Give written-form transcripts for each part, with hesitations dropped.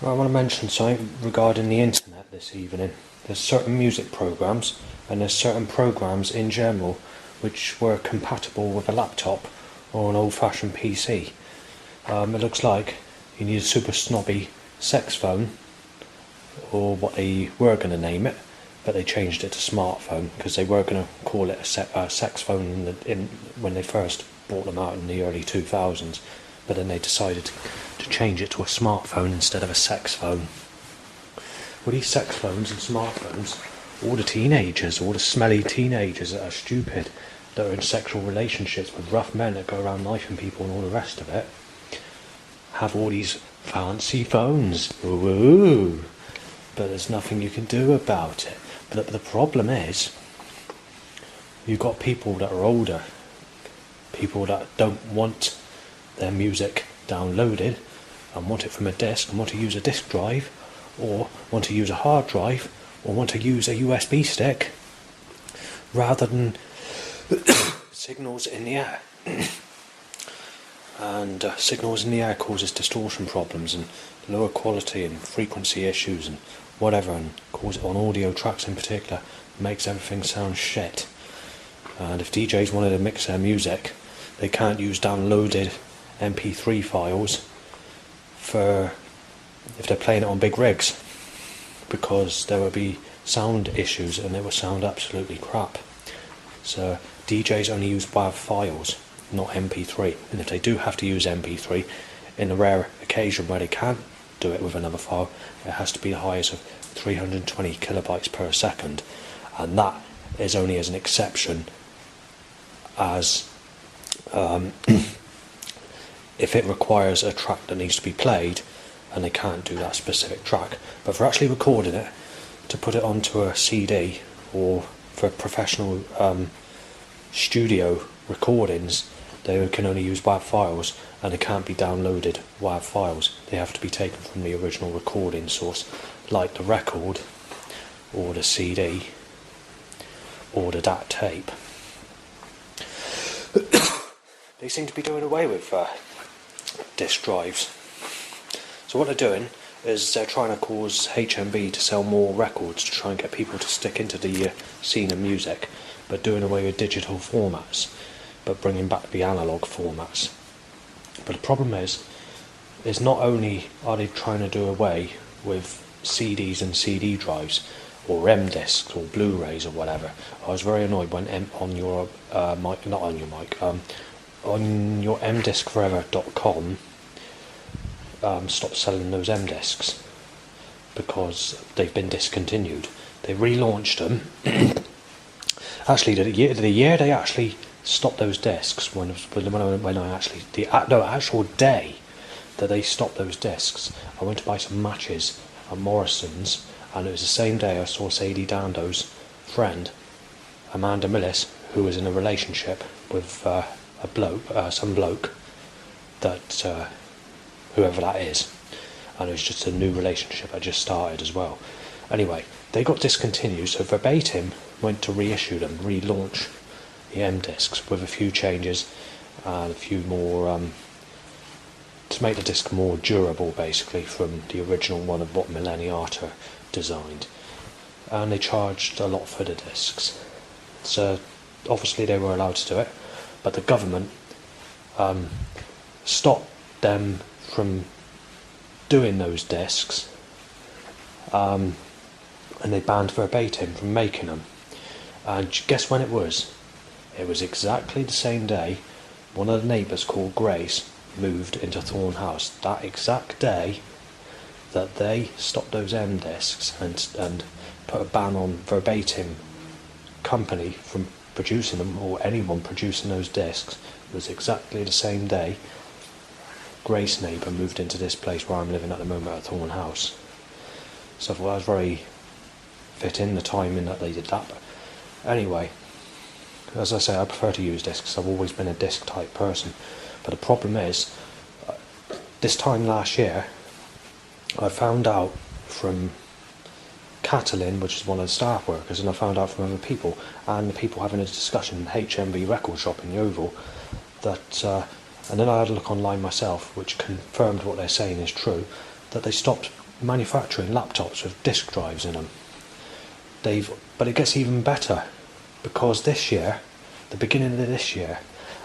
I want to mention something regarding the internet this evening. There's certain music programs and there's certain programs in general which were compatible with a laptop or an old-fashioned PC. It looks like you need a super snobby sex phone, or what they were going to name it, but they changed it to smartphone because they were going to call it a sex phone when they first brought them out in the early 2000s, but then they decided to change it to a smartphone instead of a sex phone. Well, these sex phones and smartphones, all the teenagers, all the smelly teenagers that are stupid, that are in sexual relationships with rough men that go around knifing people and all the rest of it, have all these fancy phones. Ooh. But there's nothing you can do about it. But the problem is, you've got people that are older, people that don't want their music downloaded and want it from a disc and want to use a disc drive, or want to use a hard drive, or want to use a USB stick, rather than signals in the air. And signals in the air causes distortion problems and lower quality and frequency issues and whatever, and cause it on audio tracks in particular, makes everything sound shit. And if DJs wanted to mix their music, they can't use downloaded MP3 files if they're playing it on big rigs, because there would be sound issues and it would sound absolutely crap. So DJs only use WAV files, not MP3, and if they do have to use MP3, in a rare occasion where they can't do it with another file, it has to be the highest of 320 kilobytes per second, and that is only as an exception, as if it requires a track that needs to be played and they can't do that specific track. But for actually recording it, to put it onto a CD, or for professional studio recordings, they can only use WAV files, and they can't be downloaded WAV files. They have to be taken from the original recording source, like the record, or the CD, or the DAT tape. They seem to be doing away with disc drives. So what they're doing is they're trying to cause HMV to sell more records to try and get people to stick into the scene of music, but doing away with digital formats, but bringing back the analogue formats. But the problem is not only are they trying to do away with CDs and CD drives, or M-discs, or Blu-rays, or whatever. I was very annoyed when on your mdiscforever.com stopped selling those M-discs because they've been discontinued. They relaunched them. Actually, the year they actually stopped those discs, the actual day that they stopped those discs, I went to buy some matches at Morrison's, and it was the same day I saw Sadie Dando's friend Amanda Millis, who was in a relationship with some bloke that whoever that is, and it was just a new relationship that just started as well. Anyway, they got discontinued, so Verbatim went to reissue them, relaunch the M-discs with a few changes and a few more to make the disc more durable, basically, from the original one of what Millenniata designed. And they charged a lot for the discs. So obviously they were allowed to do it, but the government stopped them from doing those discs, and they banned Verbatim from making them. And guess when it was? It was exactly the same day one of the neighbours, called Grace, moved into Thorn House. That exact day that they stopped those M-discs and put a ban on Verbatim company from producing them, or anyone producing those discs, was exactly the same day Grace neighbour moved into this place where I'm living at the moment, at Thorn House. So I thought that was very fit in the timing that they did that. But anyway, as I say, I prefer to use discs. I've always been a disc type person. But the problem is, this time last year, I found out from Catalin, which is one of the staff workers, and I found out from other people, and the people having a discussion in HMV record shop in Yeovil, that and then I had a look online myself, which confirmed what they're saying is true, that they stopped manufacturing laptops with disk drives in them. But it gets even better, because this year, the beginning of this year,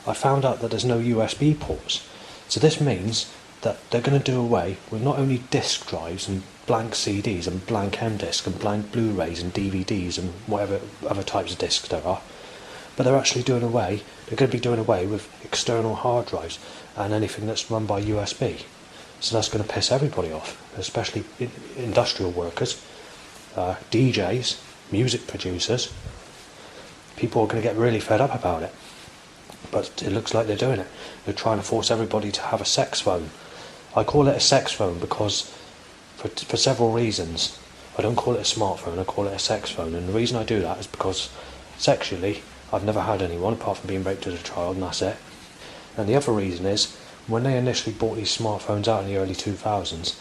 I found out that there's no USB ports. So this means that they're going to do away with not only disk drives and blank CDs and blank M-disc and blank Blu-rays and DVDs and whatever other types of discs there are, but they're going to be doing away with external hard drives and anything that's run by USB. So that's going to piss everybody off, especially industrial workers, DJs, music producers. People are going to get really fed up about it. But it looks like they're doing it. They're trying to force everybody to have a sex phone. I call it a sex phone because, for several reasons, I don't call it a smartphone, I call it a sex phone. And the reason I do that is because, sexually, I've never had anyone apart from being raped as a child, and that's it. And the other reason is, when they initially bought these smartphones out in the early 2000s,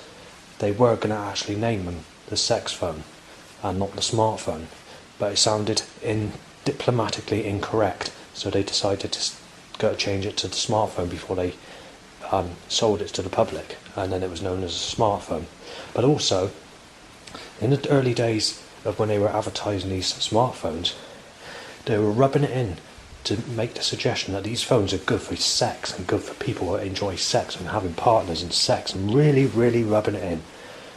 they were going to actually name them the sex phone and not the smartphone. But it sounded diplomatically incorrect, so they decided to go change it to the smartphone before they sold it to the public, and then it was known as a smartphone. But also, in the early days of when they were advertising these smartphones, they were rubbing it in to make the suggestion that these phones are good for sex and good for people who enjoy sex and having partners and sex, and really, really rubbing it in.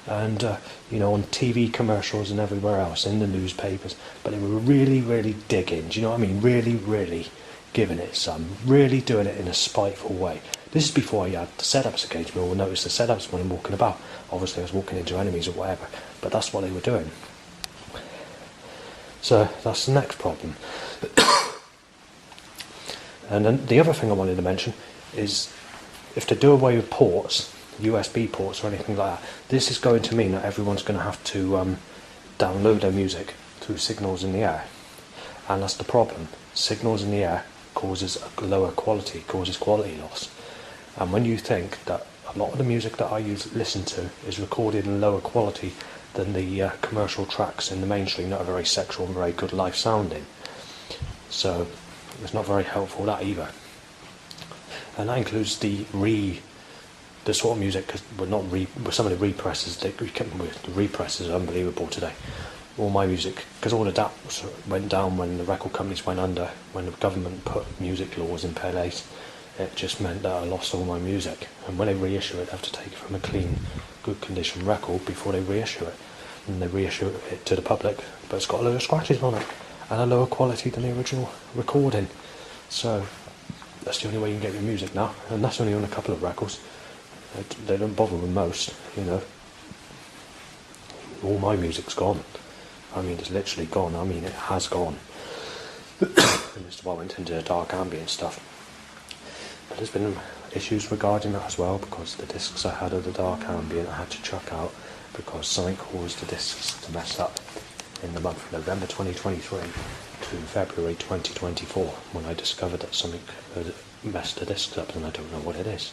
And, on TV commercials and everywhere else, in the newspapers, but they were really, really digging, do you know what I mean? Really, really giving it some, really doing it in a spiteful way. This is before I had the setups occasionally, or notice the setups when I'm walking about. Obviously I was walking into enemies or whatever, but that's what they were doing. So that's the next problem. And then the other thing I wanted to mention is, if they do away with ports, USB ports or anything like that, this is going to mean that everyone's going to have to download their music through signals in the air. And that's the problem. Signals in the air causes a lower quality, causes quality loss. And when you think that a lot of the music that I listen to is recorded in lower quality than the commercial tracks in the mainstream that are very sexual and very good life sounding, so it's not very helpful, that either. And that includes the sort of music, because some of the represses, the represses are unbelievable today. All my music, because all of that went down when the record companies went under, when the government put music laws in place, it just meant that I lost all my music. And when they reissue it, they have to take it from a clean, good condition record before they reissue it. And they reissue it to the public, but it's got a load of scratches on it, and a lower quality than the original recording. So that's the only way you can get your music now, and that's only on a couple of records. They don't bother with most, All my music's gone. I mean, it's literally gone. I mean, it has gone. I went into dark ambient stuff. But there's been issues regarding that as well, because the discs I had of the dark ambient I had to chuck out because something caused the discs to mess up in the month of November 2023 to February 2024, when I discovered that something had messed the discs up, and I don't know what it is.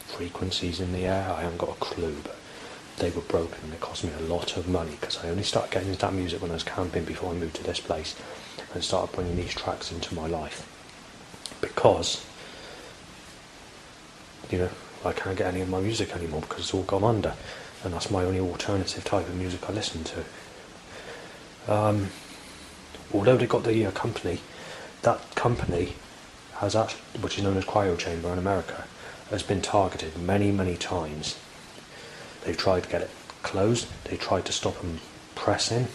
Frequencies in the air, I haven't got a clue, but they were broken, and it cost me a lot of money, because I only started getting into that music when I was camping before I moved to this place and started bringing these tracks into my life, because I can't get any of my music anymore because it's all gone under, and that's my only alternative type of music I listen to. Although they got the company, that company has actually, which is known as Cryo Chamber in America, has been targeted many, many times. They've tried to get it closed, they tried to stop them pressing,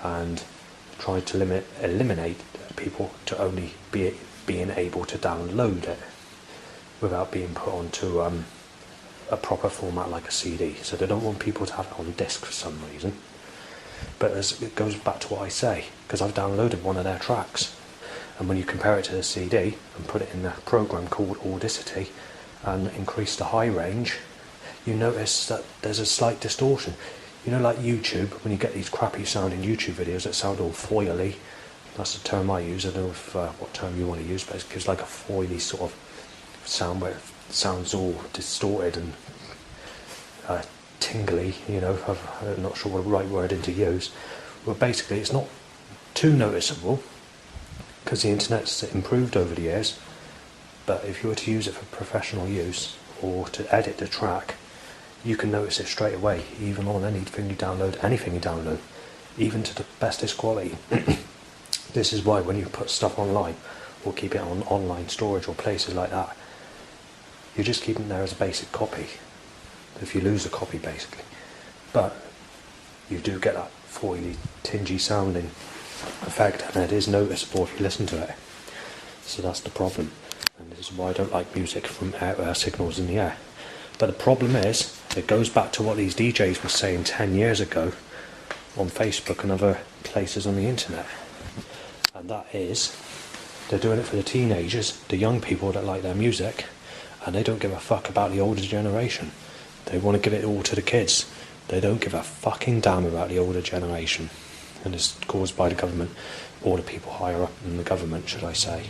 and tried to eliminate people to only being able to download it without being put onto a proper format like a CD. So they don't want people to have it on disc for some reason. But it goes back to what I say, because I've downloaded one of their tracks, and when you compare it to the CD and put it in a program called Audacity and increase the high range, you notice that there's a slight distortion. Like YouTube, when you get these crappy sounding YouTube videos that sound all foily, that's the term I use. I don't know what term you want to use, but it gives like a foily sort of sound where it sounds all distorted and tingly, I'm not sure what the right wording to use. Well, basically it's not too noticeable because the internet's improved over the years, but if you were to use it for professional use or to edit the track, you can notice it straight away, even on anything you download, even to the bestest quality. This is why when you put stuff online, or keep it on online storage or places like that, you're just keeping it there as a basic copy. If you lose a copy, basically. But you do get that foily, tingy sounding effect, and it is noticeable if you listen to it. So that's the problem, and this is why I don't like music from signals in the air. But the problem is, it goes back to what these DJs were saying 10 years ago on Facebook and other places on the internet, and that is, they're doing it for the teenagers, the young people that like their music, and they don't give a fuck about the older generation. They want to give it all to the kids. They don't give a fucking damn about the older generation. And it's caused by the government, or the people higher up in the government, should I say.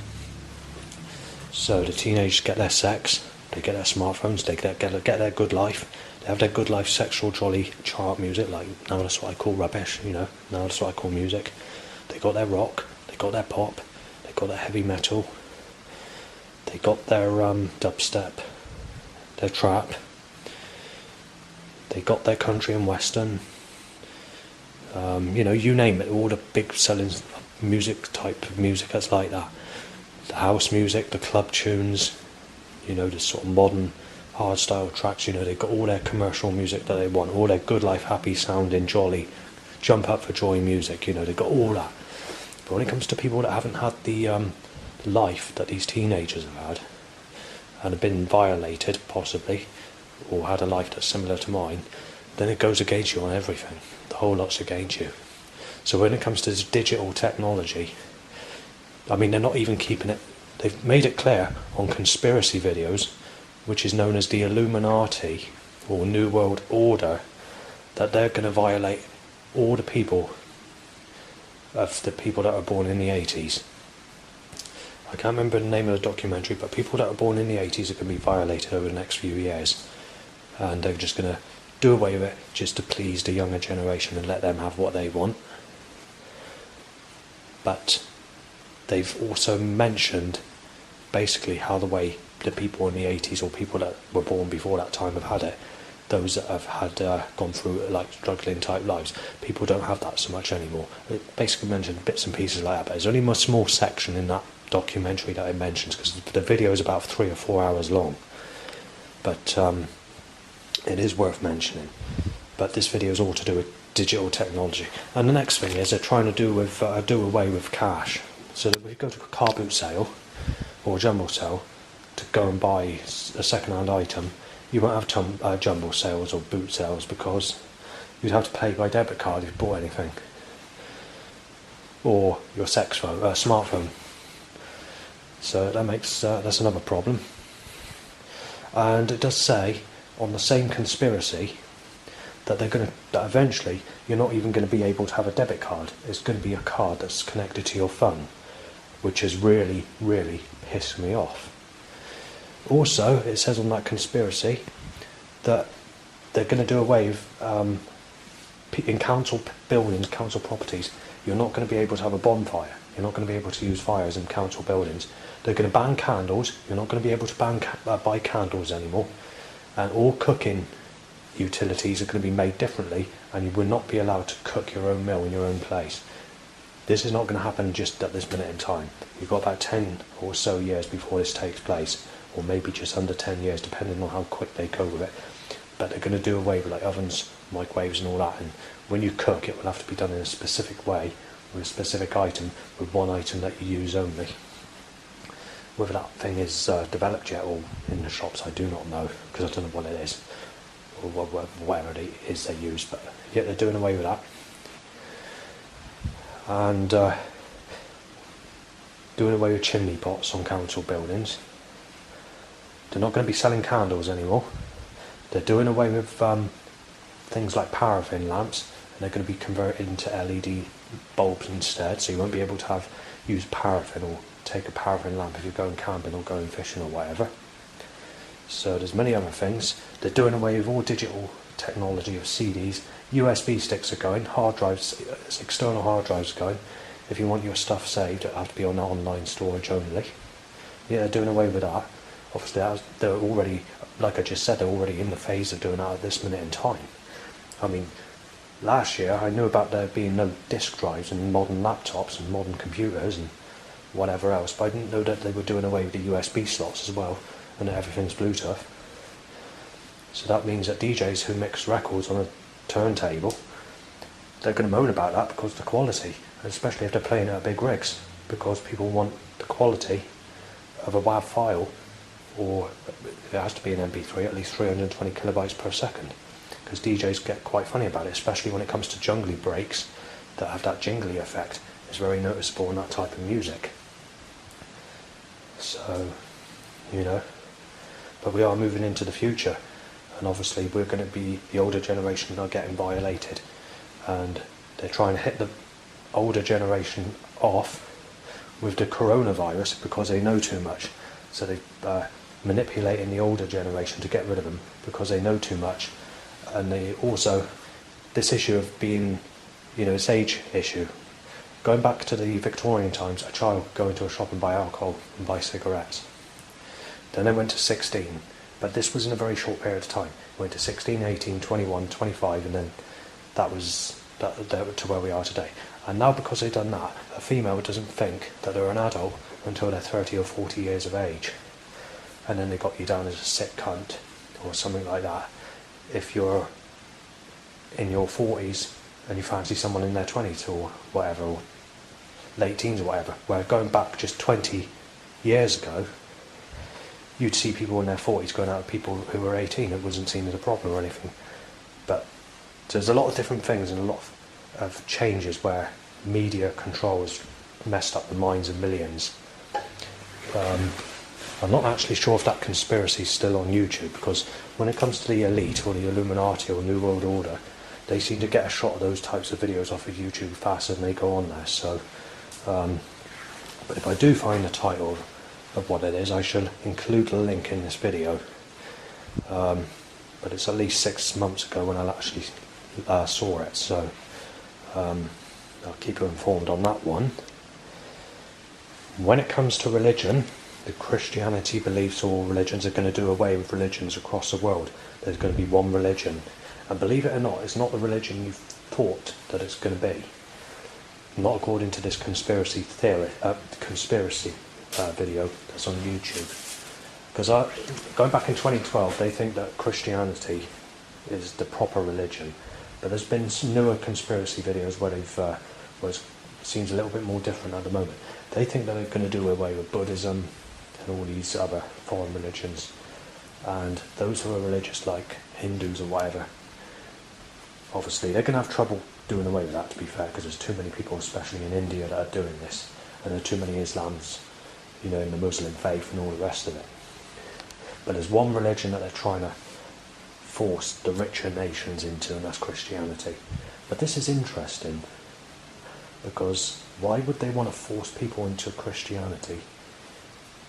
So the teenagers get their sex, they get their smartphones, they get their good life. They have their good life sexual jolly chart music, like, now that's what I call rubbish, now that's what I call music. They got their rock, they got their pop, they got their heavy metal, they got their dubstep, their trap, they got their country and western, you name it, all the big selling music type of music that's like that. The house music, the club tunes, the sort of modern hardstyle tracks, they've got all their commercial music that they want, all their good life, happy sounding, jolly, jump up for joy music, they've got all that. But when it comes to people that haven't had the life that these teenagers have had, and have been violated, possibly, or had a life that's similar to mine, then it goes against you on everything. The whole lot's against you. So when it comes to this digital technology, they're not even keeping it. They've made it clear on conspiracy videos, which is known as the Illuminati or New World Order, that they're going to violate all the people that are born in the 80s. I can't remember the name of the documentary, but people that are born in the 80s are going to be violated over the next few years, and they're just going to do away with it just to please the younger generation and let them have what they want. But they've also mentioned basically how the way the people in the 80s, or people that were born before that time, have had it, those that have had gone through like struggling type lives, people don't have that so much anymore. It basically mentioned bits and pieces like that, but there's only a small section in that documentary that it mentions, because the video is about 3 or 4 hours long, but it is worth mentioning. But this video is all to do with digital technology, and the next thing is they're trying to do away with cash, so that if you go to a car boot sale or a jumble sale to go and buy a second-hand item, you won't have jumble sales or boot sales, because you'd have to pay by debit card if you bought anything, or your smartphone. So that's another problem. And it does say on the same conspiracy that eventually you're not even going to be able to have a debit card. It's going to be a card that's connected to your phone, which has really, really pissed me off. Also, it says on that conspiracy that they're going to do away with, in council buildings, council properties, you're not going to be able to have a bonfire. You're not going to be able to use fires in council buildings. They're going to ban candles. You're not going to be able to buy candles anymore. And all cooking utilities are going to be made differently, and you will not be allowed to cook your own meal in your own place. This is not going to happen just at this minute in time. You've got about 10 or so years before this takes place, or maybe just under 10 years, depending on how quick they go with it. But they're going to do away with like ovens, microwaves and all that, and when you cook it will have to be done in a specific way, with a specific item, with one item that you use only. Whether that thing is developed yet or in the shops, I do not know, because I don't know what it is, or whatever it is they use, but yet they're doing away with that. And doing away with chimney pots on council buildings. They're not going to be selling candles anymore. They're doing away with things like paraffin lamps, and they're going to be converted into LED bulbs instead, so you won't be able to use paraffin or take a paraffin lamp if you're going camping or going fishing or whatever. So there's many other things. They're doing away with all digital technology of CDs. USB sticks are going, hard drives, external hard drives are going. If you want your stuff saved, it have to be on online storage only. Yeah, they're doing away with that. obviously they're already, like I just said, they're already in the phase of doing that at this minute in time. I mean, last year I knew about there being no disk drives in modern laptops and modern computers and whatever else, but I didn't know that they were doing away with the USB slots as well, and that everything's Bluetooth. So that means that DJs who mix records on a turntable, they're going to moan about that because of the quality, especially if they're playing at big rigs, because people want the quality of a WAV file, or it has to be an MP3, at least 320 kilobytes per second, because DJs get quite funny about it, especially when it comes to jungly breaks that have that jingly effect. It's very noticeable in that type of music. So, but we are moving into the future, and obviously we're going to be, the older generation are getting violated, and they're trying to hit the older generation off with the coronavirus because they know too much. So they're manipulating the older generation to get rid of them because they know too much. And they also, this issue of being, this age issue, going back to the Victorian times, a child could go into a shop and buy alcohol and buy cigarettes. Then they went to 16, but this was in a very short period of time. It went to 16, 18, 21, 25, and then that was to where we are today. And now, because they've done that, a female doesn't think that they're an adult until they're 30 or 40 years of age. And then they got you down as a sick cunt or something like that if you're in your 40s and you fancy someone in their 20s or whatever, or late teens or whatever. Where going back just 20 years ago, you'd see people in their 40s going out with people who were 18. It wasn't seen as a problem or anything. But there's a lot of different things and a lot of changes where media control has messed up the minds of millions. I'm not actually sure if that conspiracy is still on YouTube, because when it comes to the elite or the Illuminati or New World Order, they seem to get a shot of those types of videos off of YouTube faster than they go on there. So, but if I do find the title of what it is, I shall include the link in this video. But it's at least 6 months ago when I actually saw it, so I'll keep you informed on that one. When it comes to religion, the Christianity believes all religions are going to do away with religions across the world. There's going to be one religion. And believe it or not, it's not the religion you've thought that it's going to be. Not according to this conspiracy video that's on YouTube. Because going back in 2012, they think that Christianity is the proper religion. But there's been some newer conspiracy videos where where it seems a little bit more different at the moment. They think that they're going to do away with Buddhism and all these other foreign religions. And those who are religious, like Hindus or whatever, obviously they're going to have trouble doing away with that, to be fair, because there's too many people, especially in India, that are doing this. And there are too many Islams, in the Muslim faith and all the rest of it. But there's one religion that they're trying to force the richer nations into, and that's Christianity. But this is interesting, because why would they want to force people into Christianity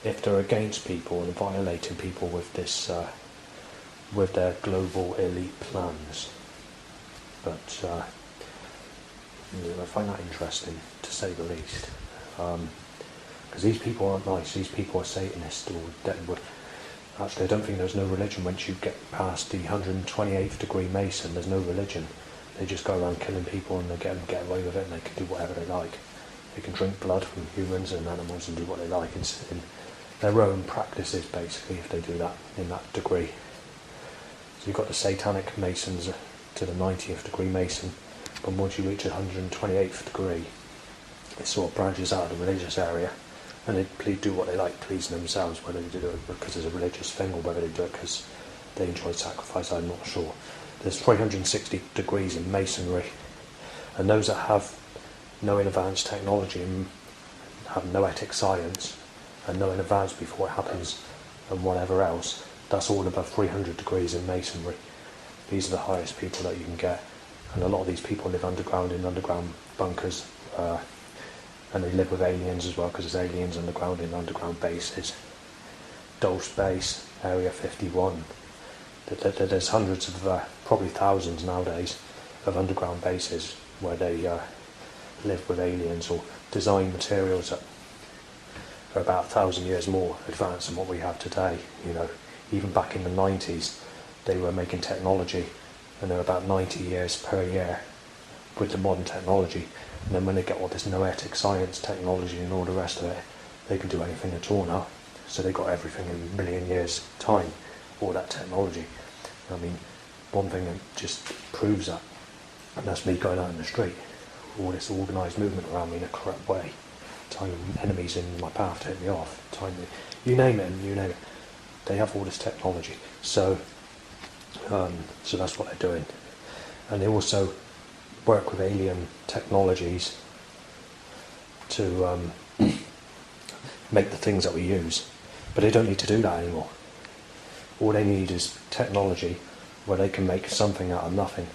if they're against people and violating people with this, with their global elite plans? But I find that interesting, to say the least, because these people aren't nice. These people are Satanists, or actually I don't think there's no religion once you get past the 128th degree Mason. There's no religion. They just go around killing people and they get away with it, and they can do whatever they like. They can drink blood from humans and animals and do what they like in their own practices, basically, if they do that in that degree. So you've got the Satanic Masons to the 90th degree Mason, but once you reach the 128th degree, it sort of branches out of the religious area, and they do what they like, pleasing themselves, whether they do it because it's a religious thing or whether they do it because they enjoy sacrifice. I'm not sure. There's 360 degrees in Masonry, and those that have no advanced technology and have noetic science and know in advance before it happens and whatever else, that's all above 300 degrees in Masonry. These are the highest people that you can get, and a lot of these people live underground in underground bunkers, and they live with aliens as well, because there's aliens underground in underground bases. Dulce Base, Area 51. There's hundreds of, probably thousands nowadays, of underground bases where they live with aliens or design materials that are about 1,000 years more advanced than what we have today. You know, even back in the 90s, they were making technology, and they're about 90 years per year with the modern technology. And then when they get all this noetic science technology and all the rest of it, they can do anything at all now. So they got everything in a million years' time, all that technology. I mean, one thing that just proves that, and that's me going out in the street, all this organised movement around me in a correct way, time enemies in my path to hit me off, time you name it, they have all this technology. So that's what they're doing. And they also work with alien technologies to make the things that we use. But they don't need to do that anymore. All they need is technology where they can make something out of nothing,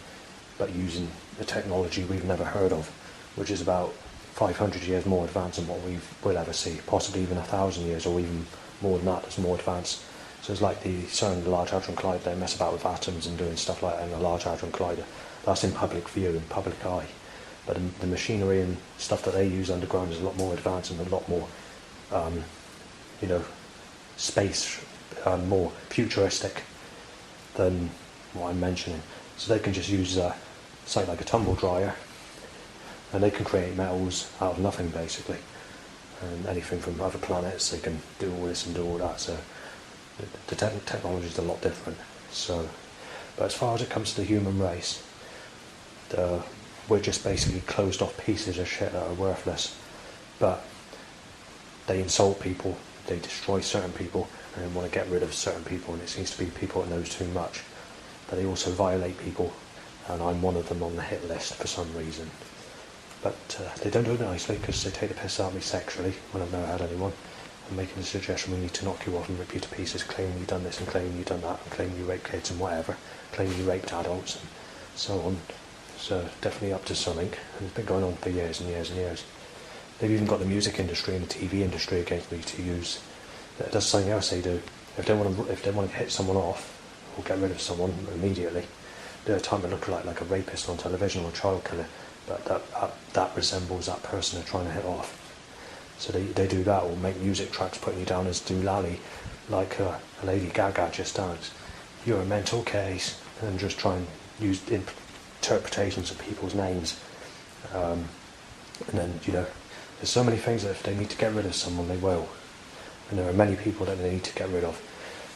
but using the technology we've never heard of, which is about 500 years more advanced than what we'll ever see, possibly even 1,000 years or even more than that. It's more advanced. So it's like the CERN, the Large Hadron Collider, they mess about with atoms and doing stuff like that in the Large Hadron Collider. That's in public view, in public eye. But the machinery and stuff that they use underground is a lot more advanced and a lot more, space, more futuristic than what I'm mentioning. So they can just use something like a tumble dryer, and they can create metals out of nothing basically. And anything from other planets, they can do all this and do all that. So the technology is a lot different. So, but as far as it comes to the human race, we're just basically closed off pieces of shit that are worthless. But they insult people, they destroy certain people, and they want to get rid of certain people, and it seems to be people that knows too much. But they also violate people, and I'm one of them on the hit list for some reason. But they don't do it nicely, because they take the piss out of me sexually when I've never had anyone. I'm making the suggestion we need to knock you off and rip you to pieces, claiming you've done this and claiming you've done that, and claiming you raped kids and whatever, claiming you raped adults and so on. So definitely up to something, and it's been going on for years and years and years. They've even got the music industry and the TV industry against me to use. That's something else they do. If they want to hit someone off or get rid of someone immediately, they're time to look like a rapist on television or a child killer, but that resembles that person they're trying to hit off. So they do that, or make music tracks putting you down as doolally, like a Lady Gaga just does. You're a mental case, and just try and use interpretations of people's names. And then, there's so many things that if they need to get rid of someone, they will. And there are many people that they need to get rid of.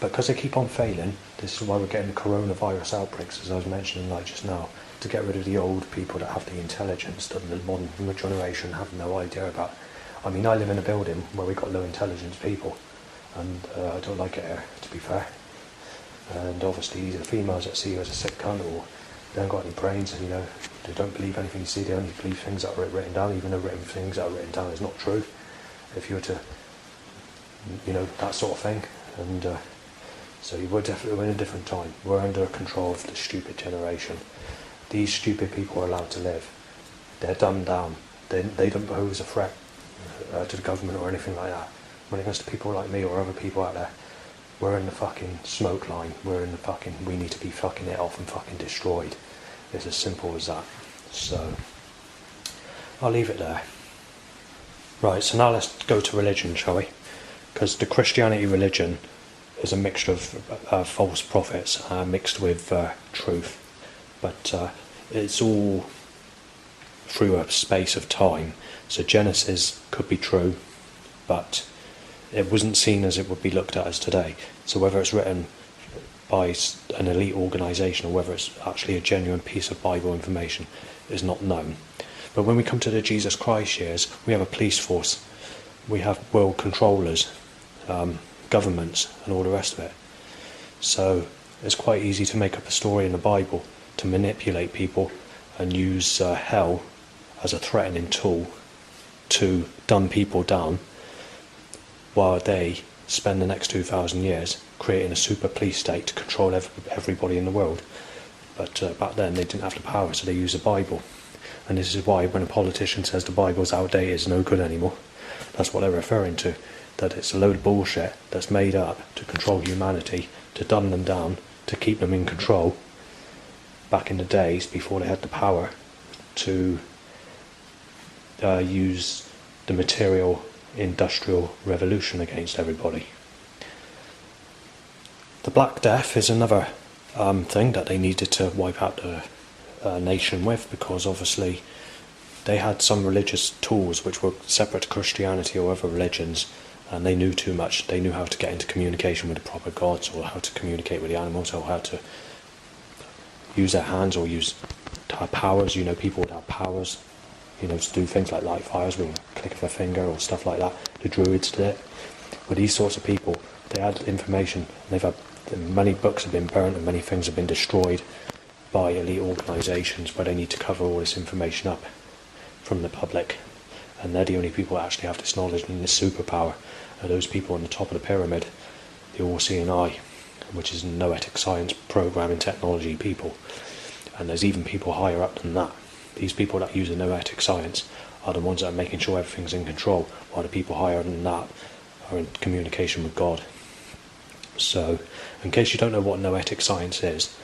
But because they keep on failing, this is why we're getting the coronavirus outbreaks, as I was mentioning just now, to get rid of the old people that have the intelligence that the modern generation have no idea about. I mean, I live in a building where we've got low intelligence people, and I don't like it here, to be fair. And obviously the females that see you as a sick cunt, or they haven't got any brains, and they don't believe anything you see, they only believe things that are written down, even though things that are written down is not true. If you were to, that sort of thing. And so we're in a different time. We're under control of the stupid generation. These stupid people are allowed to live. They're dumbed down. They don't pose a threat to the government or anything like that. When it comes to people like me or other people out there, we're in the fucking smoke line. We need to be fucking it off and fucking destroyed. It's as simple as that. So, I'll leave it there. Right, so now let's go to religion, shall we? Because the Christianity religion is a mixture of false prophets mixed with truth. But it's all through a space of time. So Genesis could be true, but it wasn't seen as it would be looked at as today. So whether it's written by an elite organisation or whether it's actually a genuine piece of Bible information is not known. But when we come to the Jesus Christ years, we have a police force, we have world controllers, governments and all the rest of it. So it's quite easy to make up a story in the Bible to manipulate people and use hell as a threatening tool to dumb people down, while they spend the next 2,000 years creating a super police state to control everybody in the world. But back then they didn't have the power, so they used the Bible. And this is why when a politician says the Bible's outdated, it's no good anymore, that's what they're referring to, that it's a load of bullshit that's made up to control humanity, to dumb them down, to keep them in control, back in the days before they had the power to use the material industrial revolution against everybody. The Black Death is another thing that they needed to wipe out the nation with, because obviously they had some religious tools which were separate to Christianity or other religions, and they knew too much. They knew how to get into communication with the proper gods, or how to communicate with the animals, or how to use their hands, or to have powers. People would have powers, to do things like light fires with a click of a finger or stuff like that. The Druids did it. With these sorts of people, they had information, and many books have been burnt and many things have been destroyed by elite organisations where they need to cover all this information up from the public, and they're the only people that actually have this knowledge and this superpower. Are those people on the top of the pyramid, the all-seeing eye, which is noetic science, programming technology people. And there's even people higher up than that. These people that use the noetic science are the ones that are making sure everything's in control, while the people higher than that are in communication with God. So, in case you don't know what noetic science is,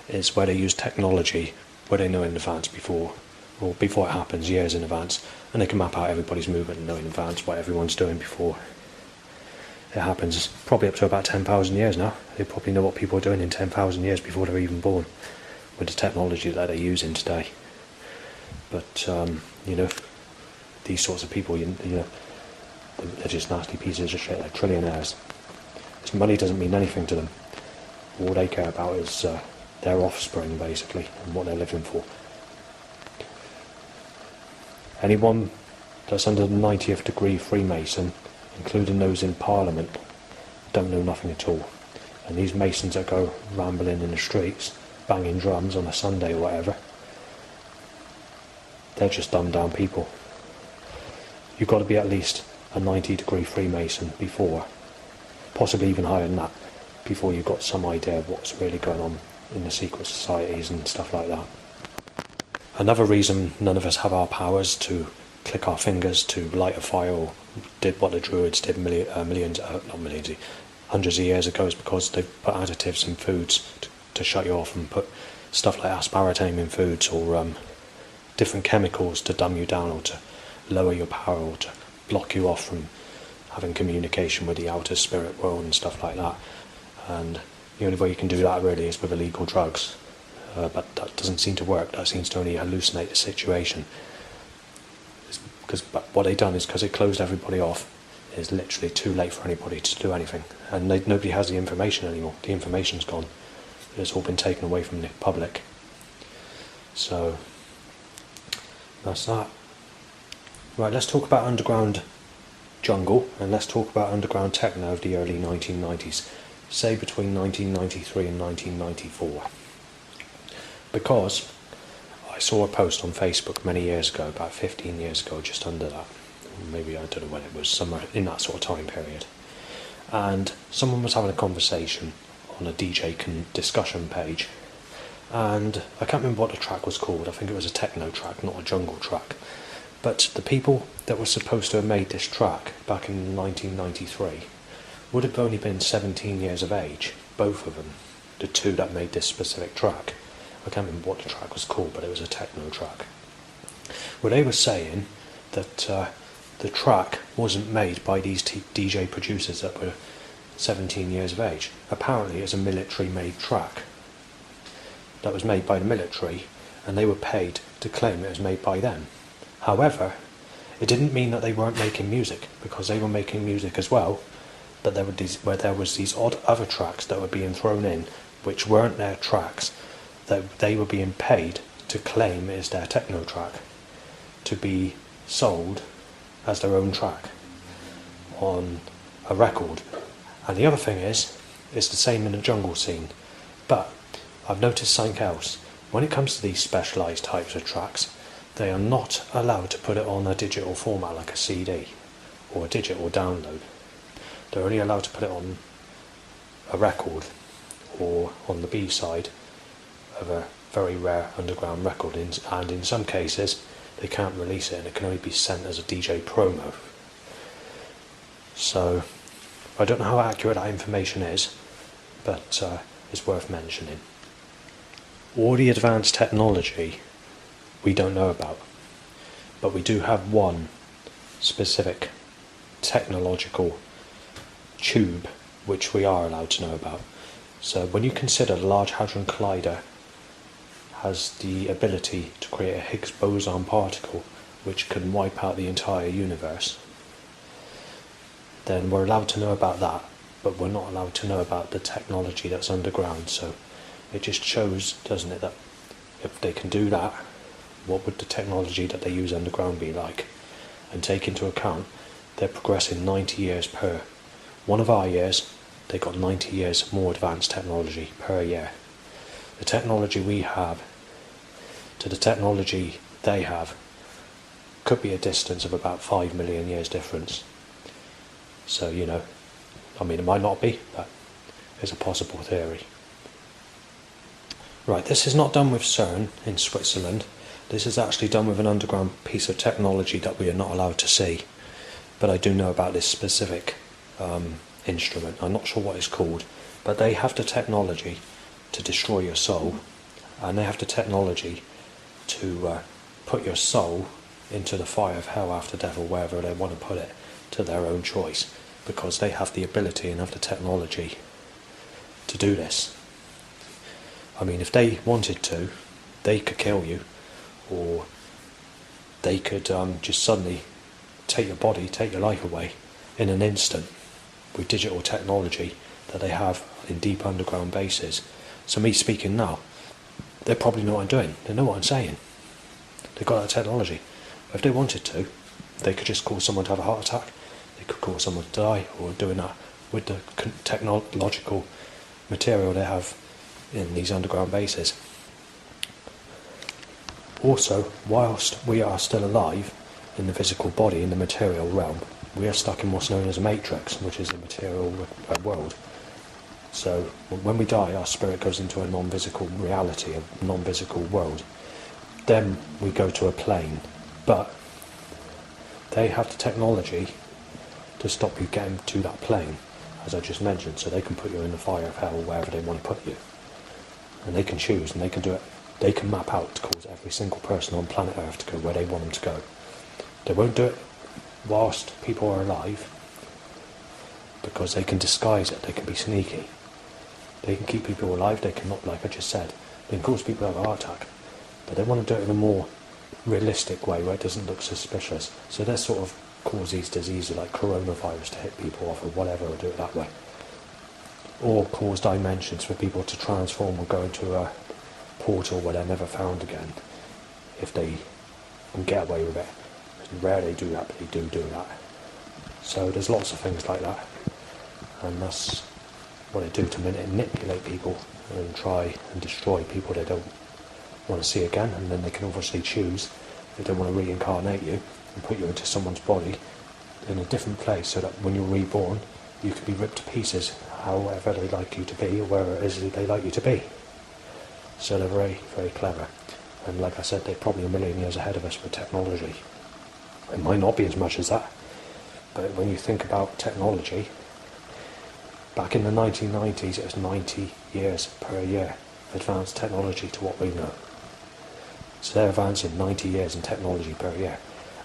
it's where they use technology, where they know in advance before it happens, years in advance, and they can map out everybody's movement and know in advance what everyone's doing before it happens. Probably up to about 10,000 years now. They probably know what people are doing in 10,000 years before they're even born, with the technology that they're using today. But, these sorts of people, they're just nasty pieces of shit, like trillionaires. This money doesn't mean anything to them. All they care about is their offspring, basically, and what they're living for. Anyone that's under the 90th degree Freemason, including those in Parliament, don't know nothing at all. And these Masons that go rambling in the streets, banging drums on a Sunday or whatever, they're just dumbed down people. You've got to be at least a 90 degree Freemason before, possibly even higher than that, before you've got some idea of what's really going on in the secret societies and stuff like that. Another reason none of us have our powers to click our fingers to light a fire, or did what the Druids did hundreds of years ago, is because they put additives in foods to shut you off, and put stuff like aspartame in foods, or different chemicals to dumb you down, or to lower your power, or to block you off from having communication with the outer spirit world and stuff like that. And the only way you can do that really is with illegal drugs. But that doesn't seem to work. That seems to only hallucinate the situation. Because what they've done is, because it closed everybody off, it's literally too late for anybody to do anything. And nobody has the information anymore. The information's gone. It's all been taken away from the public. So, that's that. Right, let's talk about underground jungle, and let's talk about underground techno of the early 1990s. Say between 1993 and 1994. Because I saw a post on Facebook many years ago, about 15 years ago, just under that. Maybe, I don't know when it was, somewhere in that sort of time period. And someone was having a conversation on a DJ discussion page. And I can't remember what the track was called. I think it was a techno track, not a jungle track. But the people that were supposed to have made this track back in 1993 would have only been 17 years of age, both of them, the two that made this specific track. I can't remember what the track was called, but it was a techno track. Well, they were saying that the track wasn't made by these DJ producers that were 17 years of age. Apparently it's a military-made track that was made by the military, and they were paid to claim it was made by them. However, it didn't mean that they weren't making music, because they were making music as well, but there was these odd other tracks that were being thrown in, which weren't their tracks, that they were being paid to claim as their techno track, to be sold as their own track on a record. And the other thing is, it's the same in the jungle scene. But I've noticed something else. When it comes to these specialised types of tracks, they are not allowed to put it on a digital format like a CD or a digital download. They're only allowed to put it on a record or on the B-side of a very rare underground record, and in some cases they can't release it, and it can only be sent as a DJ promo. So I don't know how accurate that information is, but it's worth mentioning. All the advanced technology we don't know about, but we do have one specific technological tube which we are allowed to know about. So when you consider the Large Hadron Collider has the ability to create a Higgs boson particle which can wipe out the entire universe, then we're allowed to know about that, but we're not allowed to know about the technology that's underground. So it just shows, doesn't it, that if they can do that, what would the technology that they use underground be like? And take into account they're progressing 90 years per one of our years. They got 90 years more advanced technology per year. The technology we have to the technology they have could be a distance of about 5 million years difference. So, you know, I mean, it might not be, but it's a possible theory. Right, this is not done with CERN in Switzerland. This is actually done with an underground piece of technology that we are not allowed to see. But I do know about this specific instrument. I'm not sure what it's called, but they have the technology to destroy your soul, and they have the technology to put your soul into the fire of hell after death, or wherever they want to put it, to their own choice, because they have the ability and have the technology to do this. I mean, if they wanted to, they could kill you, or they could just suddenly take your body, take your life away in an instant with digital technology that they have in deep underground bases. So me speaking now, they probably know what I'm doing, they know what I'm saying, they've got that technology. If they wanted to, they could just cause someone to have a heart attack, they could cause someone to die, or doing that with the technological material they have in these underground bases. Also, whilst we are still alive in the physical body, in the material realm, we are stuck in what's known as a matrix, which is a material world. So when we die, our spirit goes into a non-physical reality, a non-physical world. Then we go to a plane, but they have the technology to stop you getting to that plane, as I just mentioned, so they can put you in the fire of hell wherever they want to put you. And they can choose, and they can do it. They can map out to cause every single person on planet Earth to go where they want them to go. They won't do it whilst people are alive, because they can disguise it, they can be sneaky. They can keep people alive, they cannot, like I just said, they can cause people to have a heart attack. But they want to do it in a more realistic way where it doesn't look suspicious. So they sort of cause these diseases like coronavirus to hit people off or whatever, or do it that way. Or cause dimensions for people to transform or go into a portal where they're never found again, if they can get away with it. It's rare they do that, but they do that. So there's lots of things like that, and that's what they do to manipulate people and try and destroy people they don't want to see again. And then they can obviously choose if they want to reincarnate you and put you into someone's body in a different place, so that when you're reborn you can be ripped to pieces however they like you to be, or wherever it is they like you to be. So they're very, very clever, and like I said, they're probably a million years ahead of us with technology. It might not be as much as that, but when you think about technology, back in the 1990s it was 90 years per year advanced technology to what we know. So they're advancing 90 years in technology per year,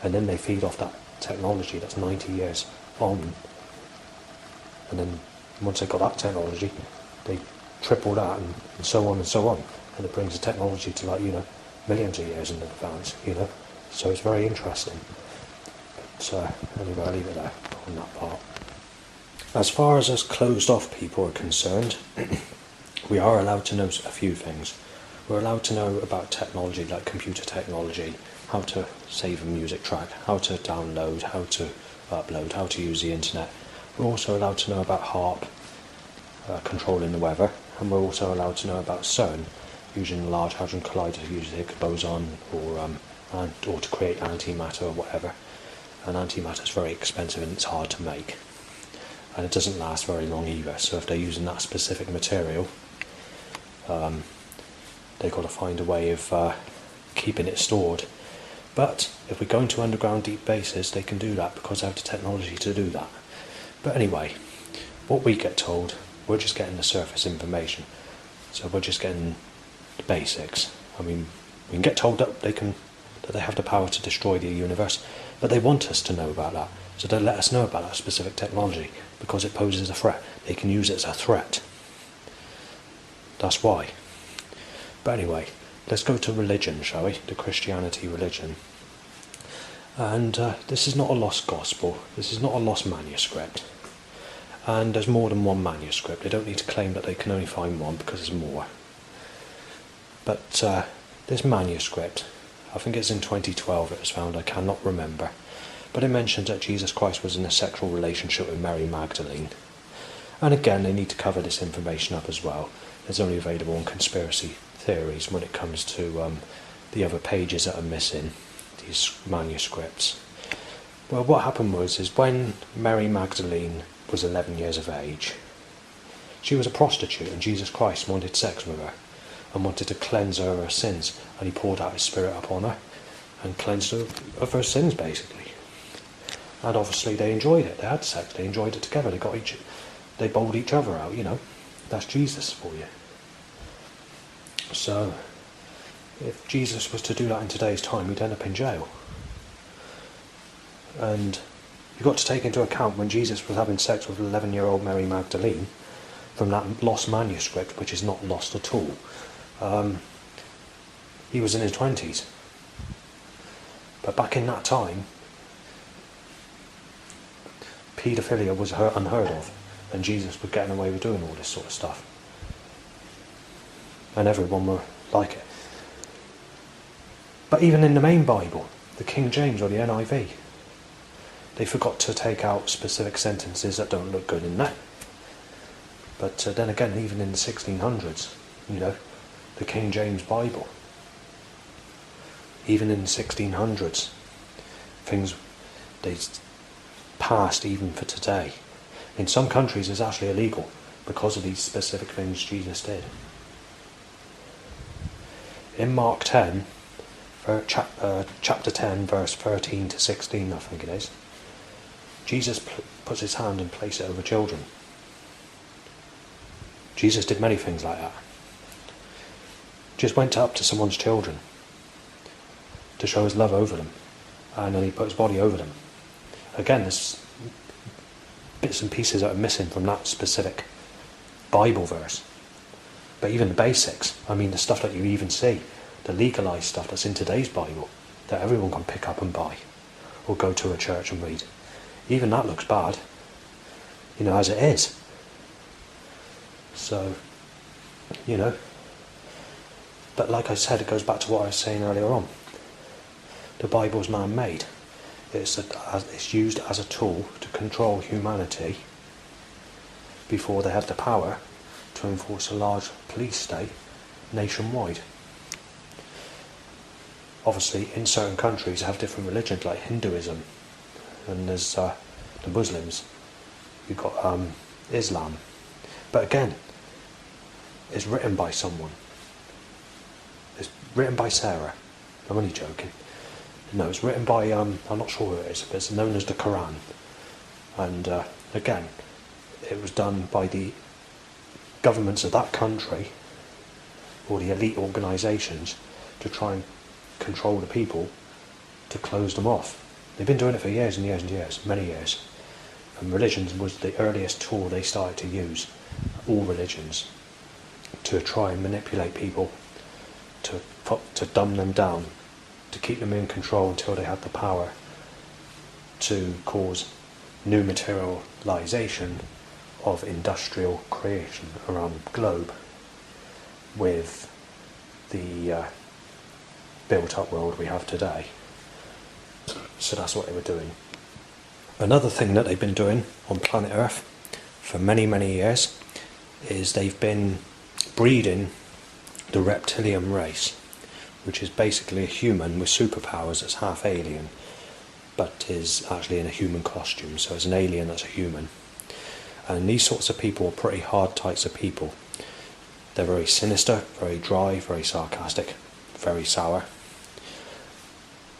and then they feed off that technology that's 90 years on, and then once they've got that technology, they triple that, and so on and so on, and it brings the technology to, like, you know, millions of years in advance, you know. So it's very interesting. So anyway, I'll leave it there on that part. As far as us closed off people are concerned, we are allowed to know a few things. We're allowed to know about technology, like computer technology, how to save a music track, how to download, how to upload, how to use the internet. We're also allowed to know about HAARP, controlling the weather, and we're also allowed to know about CERN, using the Large Hadron Collider to use the Higgs boson, or to create antimatter or whatever. And antimatter is very expensive and it's hard to make, and it doesn't last very long either. So if they're using that specific material, they've got to find a way of keeping it stored. But if we go into underground deep bases, they can do that because they have the technology to do that. But anyway, what we get told, we're just getting the surface information. So we're just getting the basics. I mean, we can get told that they can that they have the power to destroy the universe. But they want us to know about that. So they let us know about that specific technology because it poses a threat. They can use it as a threat. That's why. But anyway, let's go to religion, shall we? The Christianity religion. And this is not a lost gospel. This is not a lost manuscript. And there's more than one manuscript. They don't need to claim that they can only find one because there's more. But this manuscript, I think it's in 2012 it was found, I cannot remember. But it mentions that Jesus Christ was in a sexual relationship with Mary Magdalene. And again, they need to cover this information up as well. It's only available on conspiracy theories when it comes to the other pages that are missing, these manuscripts. Well, what happened is when Mary Magdalene was 11 years of age, she was a prostitute and Jesus Christ wanted sex with her and wanted to cleanse her of her sins, and he poured out his spirit upon her and cleansed her of her sins, basically. And obviously they enjoyed it. They had sex. They enjoyed it together. They bowled each other out. That's Jesus for you. So, if Jesus was to do that in today's time, he'd end up in jail. And you've got to take into account when Jesus was having sex with 11-year-old Mary Magdalene, from that lost manuscript, which is not lost at all. He was in his 20s. But back in that time, paedophilia was unheard of, and Jesus was getting away with doing all this sort of stuff. And everyone were like it. But even in the main Bible, the King James or the NIV, they forgot to take out specific sentences that don't look good in there. But then again, even in the 1600s, the King James Bible, even in the 1600s, things they passed even for today. In some countries it's actually illegal because of these specific things Jesus did. In Mark 10, chapter 10, verse 13 to 16, I think it is, Jesus puts his hand and places it over children. Jesus did many things like that. Just went up to someone's children to show his love over them, and then he put his body over them. Again, there's bits and pieces that are missing from that specific Bible verse. But even the basics, the stuff that you even see, the legalised stuff that's in today's Bible, that everyone can pick up and buy, or go to a church and read. Even that looks bad, as it is. So, but like I said, it goes back to what I was saying earlier on. The Bible's man-made. It's used as a tool to control humanity before they had the power to enforce a large police state nationwide. Obviously, in certain countries have different religions, like Hinduism, and there's the Muslims. You've got Islam. But again, it's written by someone. It's written by Sarah. I'm only joking. No, it's written by, I'm not sure who it is, but it's known as the Quran. And again, it was done by the governments of that country, or the elite organisations, to try and control the people, to close them off. They've been doing it for years and years and years, many years. And religion was the earliest tool they started to use, all religions, to try and manipulate people, to dumb them down, to keep them in control until they had the power to cause new materialisation of industrial creation around the globe with the built-up world we have today. So that's what they were doing. Another thing that they've been doing on planet Earth for many, many years is they've been breeding the reptilian race, which is basically a human with superpowers that's half alien, but is actually in a human costume, so it's an alien that's a human. And these sorts of people are pretty hard types of people. They're very sinister, very dry, very sarcastic, very sour.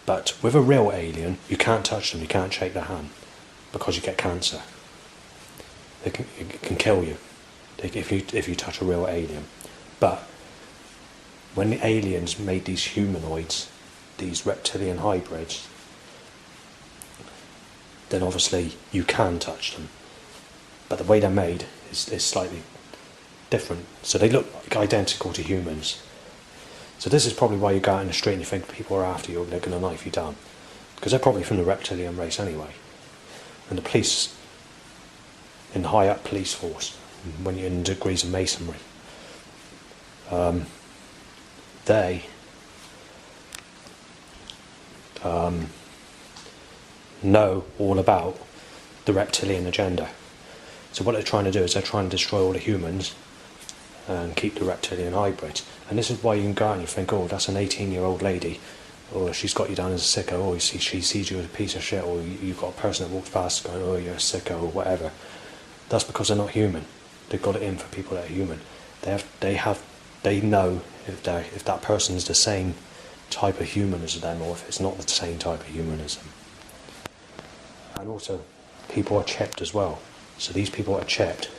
But with a real alien, you can't touch them, you can't shake their hand, because you get cancer. It can kill you if you touch a real alien. But when the aliens made these humanoids, these reptilian hybrids, then obviously you can touch them. But the way they're made is slightly different. So they look like identical to humans. So this is probably why you go out in the street and you think people are after you, or they're going to knife you down. Because they're probably from the reptilian race anyway. And the police, in the high up police force, when you're in degrees of masonry, they know all about the reptilian agenda. So what they're trying to do is they're trying to destroy all the humans and keep the reptilian hybrids. And this is why you can go out and you think, oh, that's an 18-year-old lady, or she's got you down as a sicko, or she sees you as a piece of shit, or you've got a person that walks past going, oh, you're a sicko, or whatever. That's because they're not human. They've got it in for people that are human. They know if that person's the same type of human as them, or if it's not the same type of human as them. And also, people are chipped as well. So these people that are chipped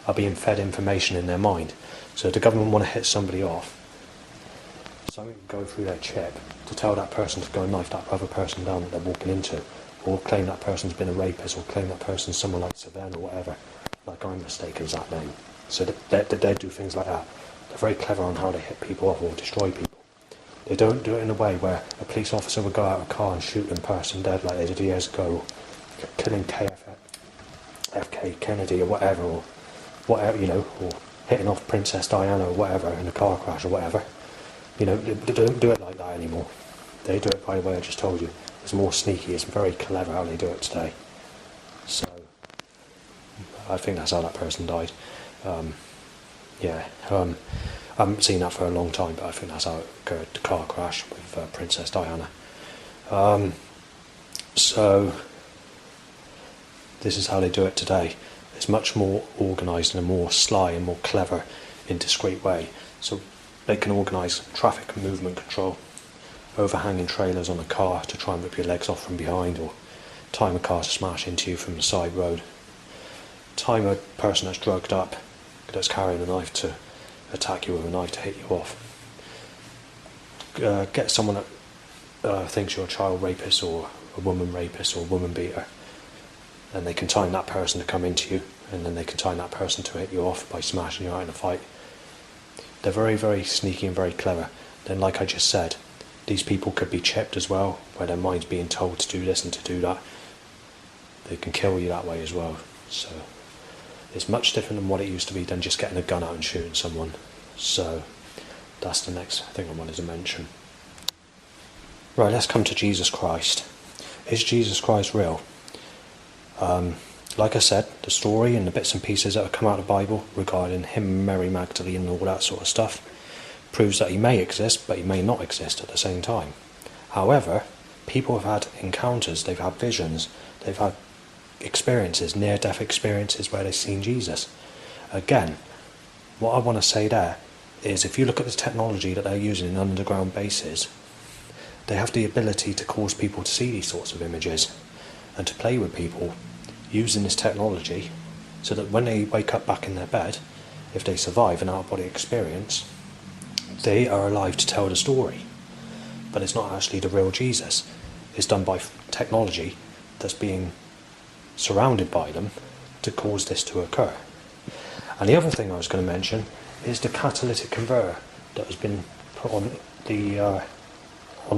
are being fed information in their mind. So if the government want to hit somebody off, something can go through their chip to tell that person to go and knife that other person down that they're walking into, or claim that person's been a rapist, or claim that person's someone like Savannah or whatever, like I'm mistaken as that name. So they do things like that. They're very clever on how they hit people off or destroy people. They don't do it in a way where a police officer would go out of a car and shoot a person dead like they did years ago, killing FK Kennedy or whatever, or hitting off Princess Diana or whatever in a car crash or whatever. They don't do it like that anymore. They do it by the way I just told you. It's more sneaky, it's very clever how they do it today. So, I think that's how that person died. I haven't seen that for a long time, but I think that's how it occurred, the car crash with Princess Diana. So, this is how they do it today. It's much more organised in a more sly and more clever and discreet way. So they can organise traffic movement control, overhanging trailers on a car to try and rip your legs off from behind, or time a car to smash into you from the side road, time a person that's drugged up, that's carrying a knife to attack you with a knife to hit you off, get someone that thinks you're a child rapist or a woman rapist or a woman beater, and they can time that person to come into you, and then they can time that person to hit you off by smashing you out in a fight. They're very, very sneaky and very clever. Then, like I just said, these people could be chipped as well, where their mind's being told to do this and to do that. They can kill you that way as well. So it's much different than what it used to be than just getting a gun out and shooting someone. So that's the next thing I wanted to mention. Right, let's come to Jesus Christ. Is Jesus Christ real? Like I said, the story and the bits and pieces that have come out of the Bible regarding him, Mary Magdalene and all that sort of stuff proves that he may exist, but he may not exist at the same time. However, people have had encounters, they've had visions, they've had experiences, near-death experiences where they've seen Jesus. Again, what I want to say there is if you look at the technology that they're using in underground bases, they have the ability to cause people to see these sorts of images and to play with people using this technology, so that when they wake up back in their bed, if they survive an out-of-body experience, they are alive to tell the story. But it's not actually the real Jesus. It's done by technology that's being surrounded by them to cause this to occur. And the other thing I was going to mention is the catalytic converter that has been put on the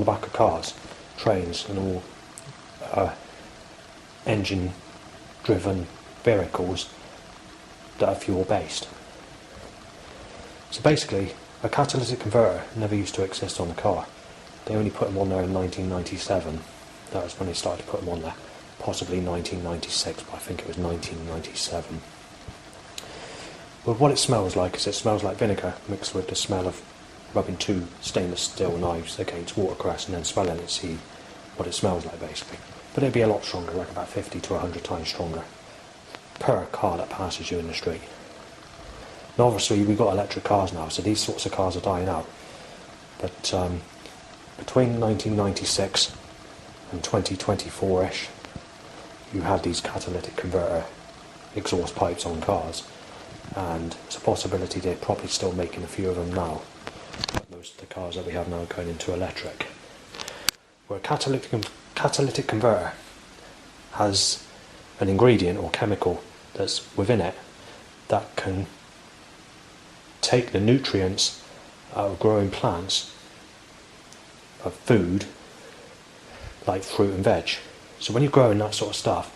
back of cars, trains and all engine-driven vehicles that are fuel-based. So basically, a catalytic converter never used to exist on a car. They only put them on there in 1997. That was when they started to put them on there. Possibly 1996, but I think it was 1997. But what it smells like is it smells like vinegar mixed with the smell of rubbing two stainless steel knives against watercress and then smelling it, see what it smells like basically. But it'd be a lot stronger, like about 50 to 100 times stronger per car that passes you in the street. And obviously we've got electric cars now, so these sorts of cars are dying out. But between 1996 and 2024-ish, you had these catalytic converter exhaust pipes on cars, and it's a possibility they're probably still making a few of them now. But most of the cars that we have now are going into electric. where a catalytic converter has an ingredient or chemical that's within it that can take the nutrients out of growing plants, of food, like fruit and veg. So when you're growing that sort of stuff,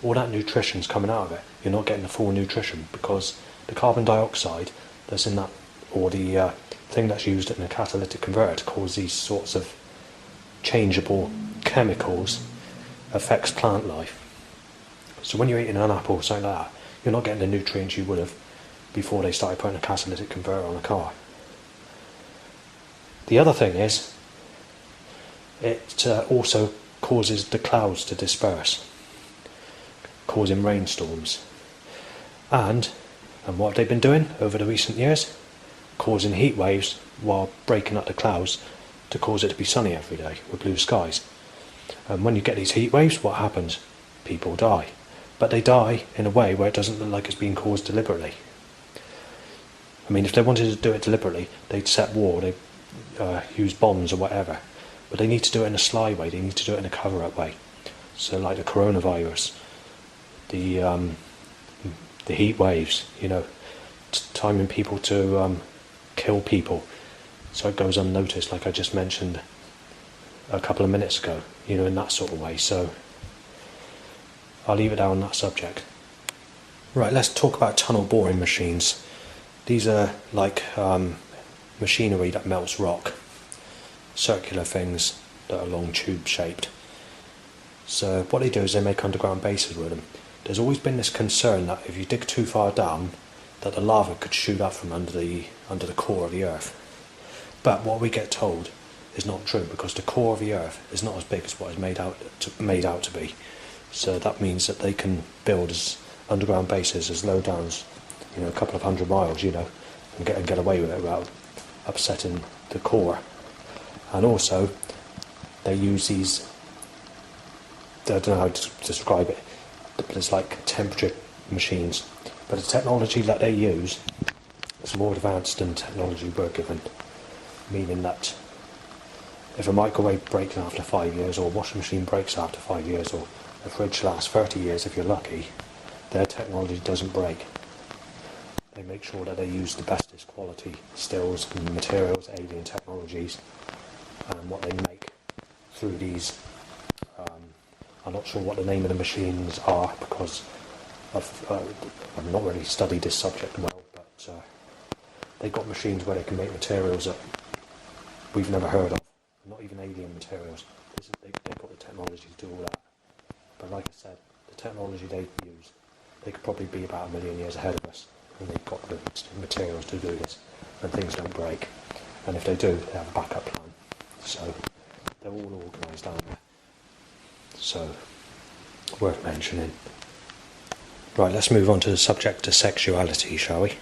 all that nutrition's coming out of it. You're not getting the full nutrition because the carbon dioxide that's in that, or the thing that's used in a catalytic converter to cause these sorts of changeable chemicals, affects plant life. So when you're eating an apple or something like that, you're not getting the nutrients you would have before they started putting a catalytic converter on a car. The other thing is, it also causes the clouds to disperse, causing rainstorms. And what they've been doing over the recent years, causing heat waves while breaking up the clouds to cause it to be sunny every day with blue skies. And when you get these heat waves, what happens? People die. But they die in a way where it doesn't look like it's being caused deliberately. I mean, if they wanted to do it deliberately, they'd set war, they'd use bombs or whatever. But they need to do it in a sly way, they need to do it in a cover-up way. So like the coronavirus, the heat waves, timing people to kill people so it goes unnoticed, like I just mentioned a couple of minutes ago, in that sort of way. So I'll leave it out on that subject. Right, let's talk about tunnel boring machines. These are like machinery that melts rock, circular things that are long tube shaped. So what they do is they make underground bases with them. There's always been this concern that if you dig too far down, that the lava could shoot up from under the core of the earth. But what we get told is not true, because the core of the earth is not as big as what it's made out to be. So that means that they can build as underground bases as low down as a couple of 100 miles, and get away with it without upsetting the core. And also, they use these, I don't know how to describe it, but it's like temperature machines. But the technology that they use is more advanced than technology we're given. Meaning that if a microwave breaks after 5 years, or a washing machine breaks after 5 years, or a fridge lasts 30 years if you're lucky, their technology doesn't break. They make sure that they use the bestest quality stills and materials, alien technologies, and what they make through these. I'm not sure what the name of the machines are, because I've not really studied this subject well, but they've got machines where they can make materials that we've never heard of, not even alien materials. They've got the technology to do all that. But like I said, the technology they use, they could probably be about 1 million years ahead of us, and they've got the materials to do this, and things don't break. And if they do, they have a backup plan. So they're all organised down there. So, worth mentioning. Right, let's move on to the subject of sexuality, shall we?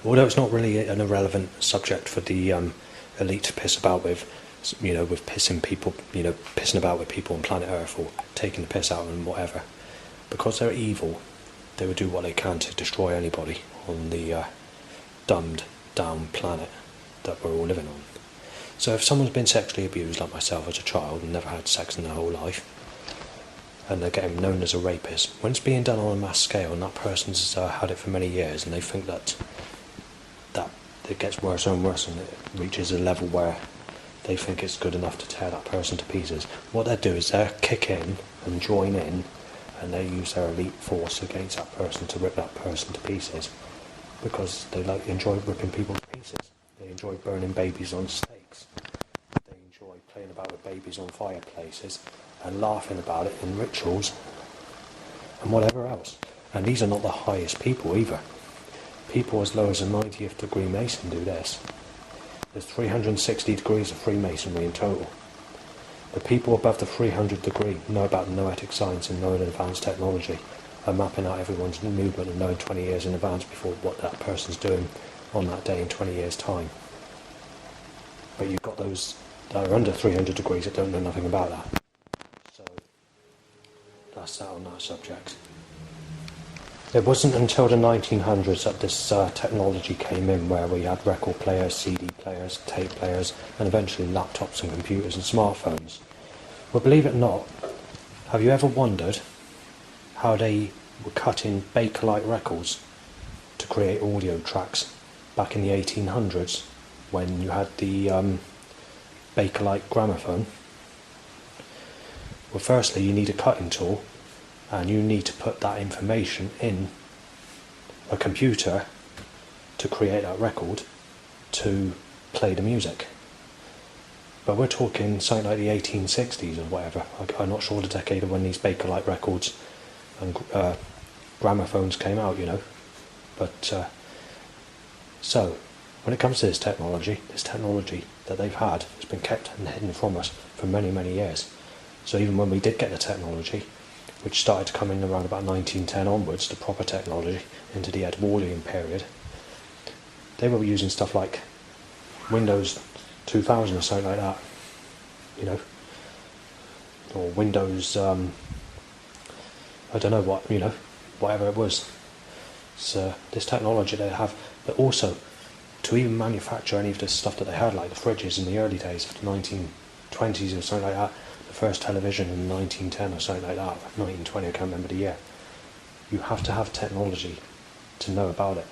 Although it's not really an irrelevant subject for the elite to piss about with, with pissing about with people on planet Earth, or taking the piss out of them, whatever. Because they're evil, they would do what they can to destroy anybody on the dumbed down planet that we're all living on. So if someone's been sexually abused, like myself as a child, and never had sex in their whole life, and they're getting known as a rapist, when it's being done on a mass scale and that person's had it for many years, and they think that it gets worse and worse, and it reaches a level where they think it's good enough to tear that person to pieces, what they do is they kick in and join in, and they use their elite force against that person to rip that person to pieces, because they enjoy ripping people to pieces. They enjoy burning babies on stakes. They enjoy playing about with babies on fireplaces and laughing about it in rituals and whatever else. And these are not the highest people either. People as low as a 90th degree Mason do this. There's 360 degrees of Freemasonry in total. The people above the 300 degree know about noetic science and knowing advanced technology, and mapping out everyone's movement and knowing 20 years in advance before what that person's doing on that day in 20 years' time. But you've got those that are under 300 degrees that don't know nothing about that. So that's that on that subject. It wasn't until the 1900s that this technology came in, where we had record players, CD players, tape players, and eventually laptops and computers and smartphones. Well, believe it or not, have you ever wondered how they were cutting Bakelite records to create audio tracks back in the 1800s, when you had the Bakelite gramophone? Well, firstly, you need a cutting tool, and you need to put that information in a computer to create that record to play the music. But we're talking something like the 1860s or whatever. I'm not sure the decade of when these Bakelite records and gramophones came out, you know. But so, when it comes to this technology that they've had has been kept and hidden from us for many, many years. So even when we did get the technology, which started to come in around about 1910 onwards, the proper technology, into the Edwardian period, they were using stuff like Windows 2000 or something like that, you know, or Windows, I don't know what, you know, whatever it was. So this technology they have, but also to even manufacture any of this stuff that they had, like the fridges in the early days of the 1920s or something like that, the first television in 1910 or something like that, 1920, I can't remember the year. You have to have technology to know about it.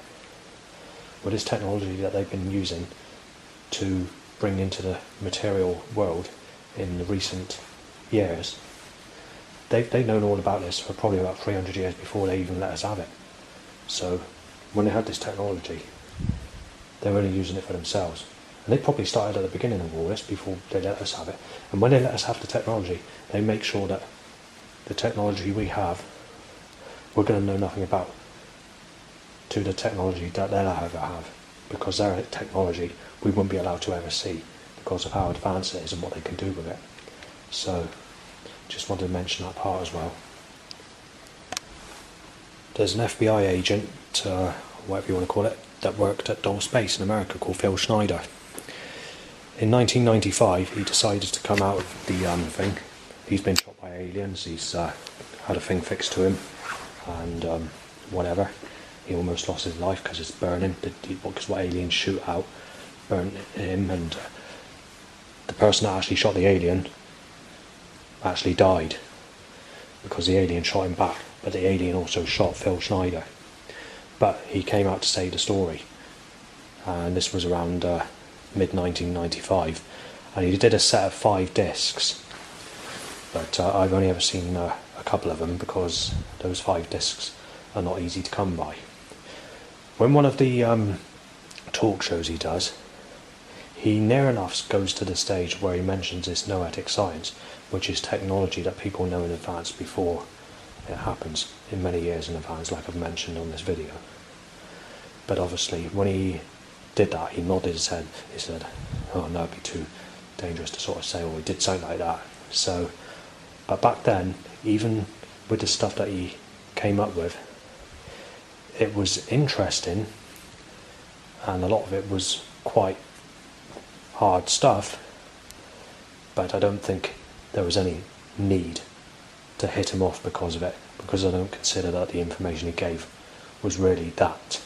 Well, this technology that they've been using to bring into the material world in the recent years, they've known all about this for probably about 300 years before they even let us have it. So when they had this technology, they were only using it for themselves. And they probably started at the beginning of all this before they let us have it. And when they let us have the technology, they make sure that the technology we have, we're going to know nothing about, to the technology that they'll ever have. Because their technology we wouldn't be allowed to ever see because of how advanced it is and what they can do with it. So, just wanted to mention that part as well. There's an FBI agent, whatever you want to call it, that worked at Dole Space in America called Phil Schneider. In 1995, he decided to come out of the thing. He's been shot by aliens. He's had a thing fixed to him, and whatever. He almost lost his life because it's burning. Because what aliens shoot out burnt him, and the person that actually shot the alien actually died because the alien shot him back. But the alien also shot Phil Schneider. But he came out to say the story, and this was around mid-1995, and he did a set of 5 discs, but I've only ever seen a couple of them because those 5 discs are not easy to come by. When one of the talk shows he does, he near enough goes to the stage where he mentions this noetic science, which is technology that people know in advance before it happens, in many years in advance, like I've mentioned on this video. But obviously when he did that, he nodded his head. He said, oh no, it'd be too dangerous to sort of say, oh, he did something like that. So, but back then, even with the stuff that he came up with, it was interesting, and a lot of it was quite hard stuff, but I don't think there was any need to hit him off because of it, because I don't consider that the information he gave was really that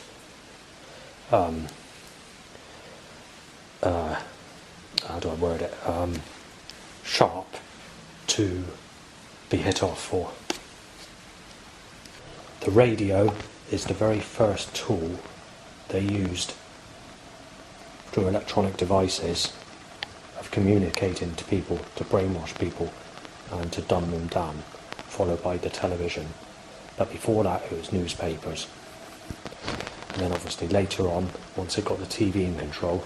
how do I word it, sharp to be hit off for. The radio is the very first tool they used through electronic devices of communicating to people, to brainwash people and to dumb them down, followed by the television. But before that it was newspapers. And then obviously later on, once they got the TV in control,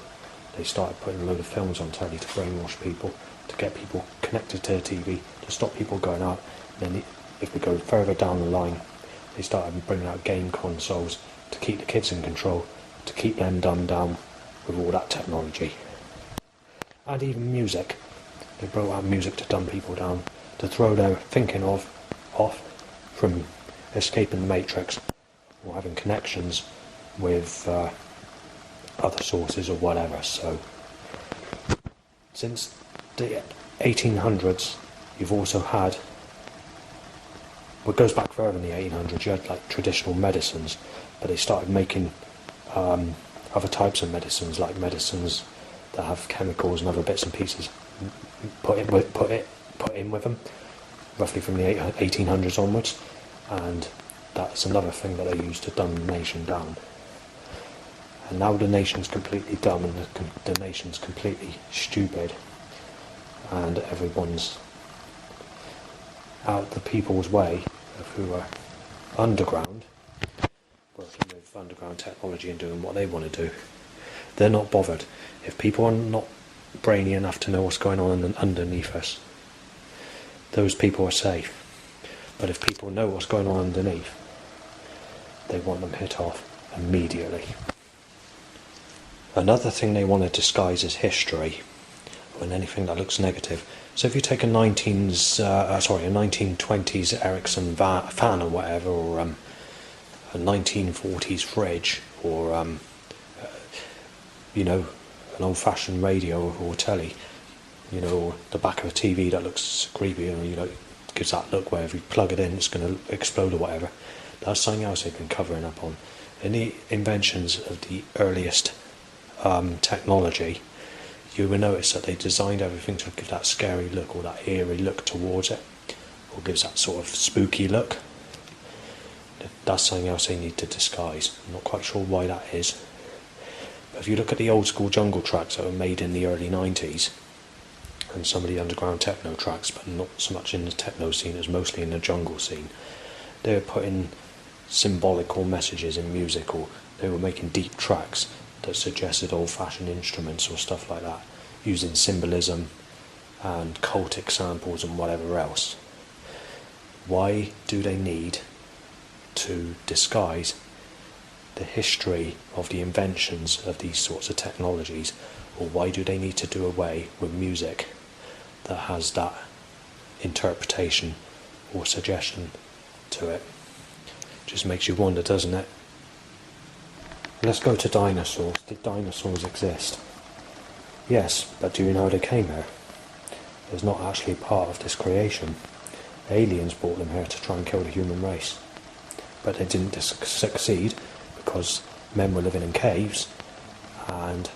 they started putting a load of films on telly to brainwash people, to get people connected to the TV, to stop people going out. And then if we go further down the line, they started bringing out game consoles to keep the kids in control, to keep them dumbed down with all that technology. And even music. They brought out music to dumb people down, to throw their thinking off from escaping the matrix or having connections with other sources or whatever. So since the 1800s, you've also had Well, it goes back further in the 1800s. You had like traditional medicines, but they started making other types of medicines, like medicines that have chemicals and other bits and pieces put in with them, roughly from the 1800s onwards, and that's another thing that they used to dumb the nation down. And now the nation's completely dumb, and the nation's completely stupid, and everyone's out the people's way of who are underground, working with underground technology and doing what they want to do. They're not bothered. If people are not brainy enough to know what's going on underneath us, those people are safe. But if people know what's going on underneath, they want them hit off immediately. Another thing they want to disguise is history, and anything that looks negative. So if you take a 1920s Ericsson fan or whatever, or a 1940s fridge, or an old-fashioned radio or telly, or the back of a TV that looks creepy, gives that look where if you plug it in it's going to explode or whatever. That's something else they've been covering up on. In the inventions of the earliest technology, you will notice that they designed everything to give that scary look or that eerie look towards it, or gives that sort of spooky look. That's something else they need to disguise. I'm not quite sure why that is. But if you look at the old school jungle tracks that were made in the early 90s, and some of the underground techno tracks, but not so much in the techno scene as mostly in the jungle scene, they were putting symbolical messages in music, or they were making deep tracks that suggested old-fashioned instruments or stuff like that, using symbolism and cultic samples and whatever else. Why do they need to disguise the history of the inventions of these sorts of technologies, or why do they need to do away with music that has that interpretation or suggestion to it? Just makes you wonder, doesn't it? Let's go to dinosaurs. Did dinosaurs exist? Yes, but do you know how they came here? It's not actually part of this creation. Aliens brought them here to try and kill the human race. But they didn't succeed because men were living in caves, and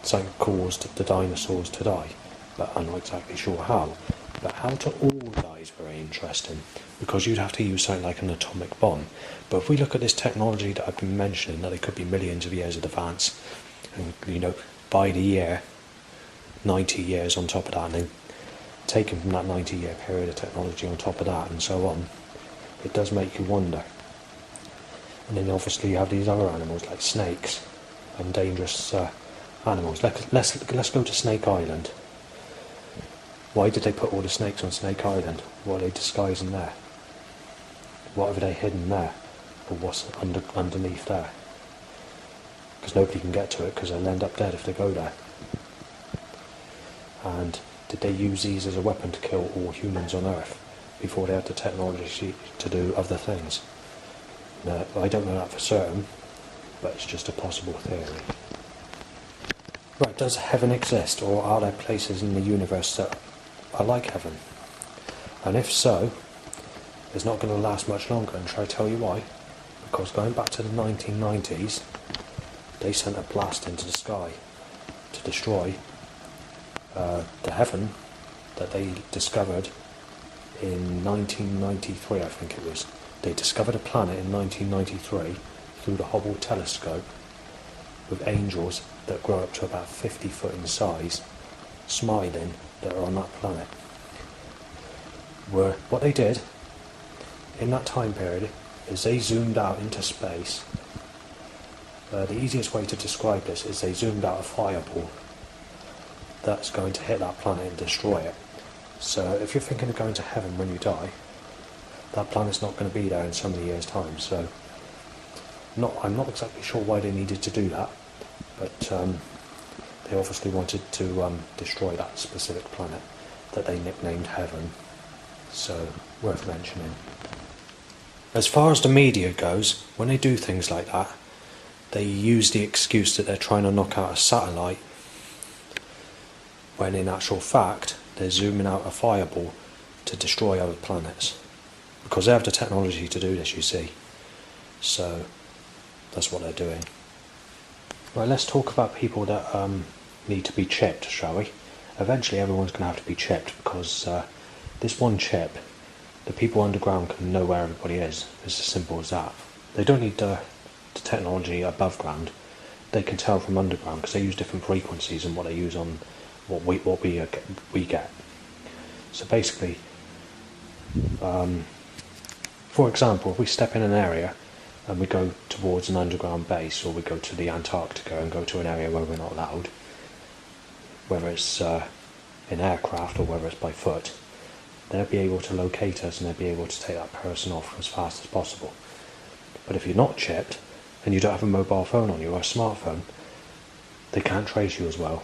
something caused the dinosaurs to die. But I'm not exactly sure how. But how to all die is very interesting, because you'd have to use something like an atomic bomb. But if we look at this technology that I've been mentioning, that it could be millions of years in advance, and by the year 90 years on top of that, and then taken from that 90-year period of technology on top of that, and so on, it does make you wonder. And then obviously you have these other animals like snakes and dangerous animals. Let's go to Snake Island. Why did they put all the snakes on Snake Island? What are they disguising there? What have they hidden there? Or what's underneath there? Because nobody can get to it, because they'll end up dead if they go there. And did they use these as a weapon to kill all humans on Earth before they had the technology to do other things? No, I don't know that for certain, but it's just a possible theory. Right, does heaven exist, or are there places in the universe that are like heaven? And if so, it's not going to last much longer, and shall I tell you why? Because going back to the 1990s, they sent a blast into the sky to destroy the heaven that they discovered in 1993, I think it was. They discovered a planet in 1993 through the Hubble telescope with angels that grow up to about 50 foot in size, smiling, that are on that planet. What they did in that time period is they zoomed out into space. The easiest way to describe this is they zoomed out a fireball that's going to hit that planet and destroy it. So if you're thinking of going to heaven when you die, that planet's not going to be there in so many years' time. So I'm not exactly sure why they needed to do that, but they obviously wanted to destroy that specific planet that they nicknamed Heaven. So worth mentioning. As far as the media goes, when they do things like that, they use the excuse that they're trying to knock out a satellite, when in actual fact they're zooming out a fireball to destroy other planets. Because they have the technology to do this, you see. So that's what they're doing. Right, let's talk about people that need to be chipped, shall we? Eventually everyone's going to have to be chipped, because this one chip, the people underground can know where everybody is. It's as simple as that. They don't need the technology above ground. They can tell from underground, because they use different frequencies and what they use on what we get. So basically, for example, if we step in an area and we go towards an underground base, or we go to the Antarctica and go to an area where we're not allowed, whether it's in aircraft or whether it's by foot, they'll be able to locate us and they'll be able to take that person off as fast as possible. But if you're not chipped and you don't have a mobile phone on you or a smartphone, they can't trace you as well.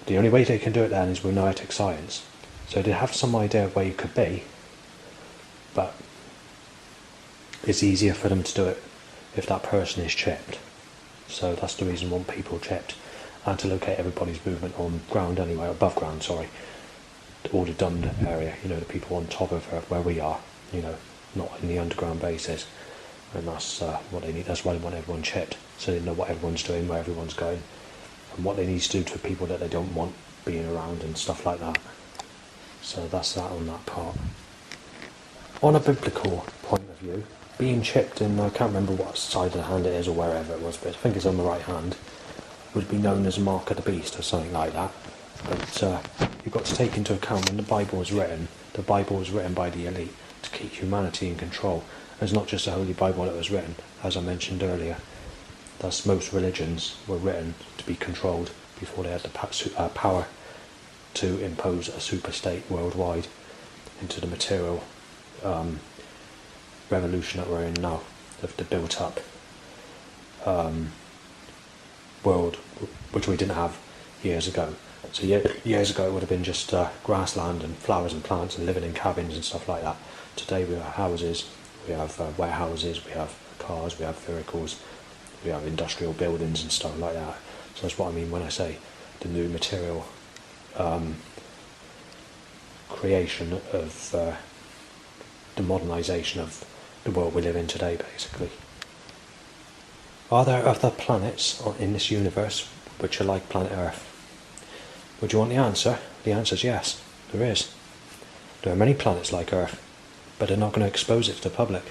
The only way they can do it then is with noetic science. So they have some idea of where you could be, but it's easier for them to do it if that person is chipped. So that's the reason we want people chipped, and to locate everybody's movement on ground anyway, above ground, sorry. All the domed area, the people on top of where we are, not in the underground bases. And that's what they need. That's why they want everyone chipped, so they know what everyone's doing, where everyone's going, and what they need to do to people that they don't want being around and stuff like that. So that's that on that part. On a biblical point of view, being chipped in, I can't remember what side of the hand it is or wherever it was, but I think it's on the right hand, would be known as a mark of the beast or something like that. But you've got to take into account when the Bible was written by the elite to keep humanity in control. It's not just the Holy Bible that was written, as I mentioned earlier. Thus most religions were written to be controlled before they had the power to impose a super state worldwide into the material revolution that we're in now, of the built up world which we didn't have years ago. So years ago it would have been just grassland and flowers and plants and living in cabins and stuff like that. Today we have houses, we have warehouses, we have cars, we have vehicles, we have industrial buildings and stuff like that. So that's what I mean when I say the new material creation of the modernisation of the world we live in today, basically. Are there other planets in this universe which are like planet Earth? Would you want the answer? The answer is yes, there is. There are many planets like Earth, but they're not going to expose it to the public.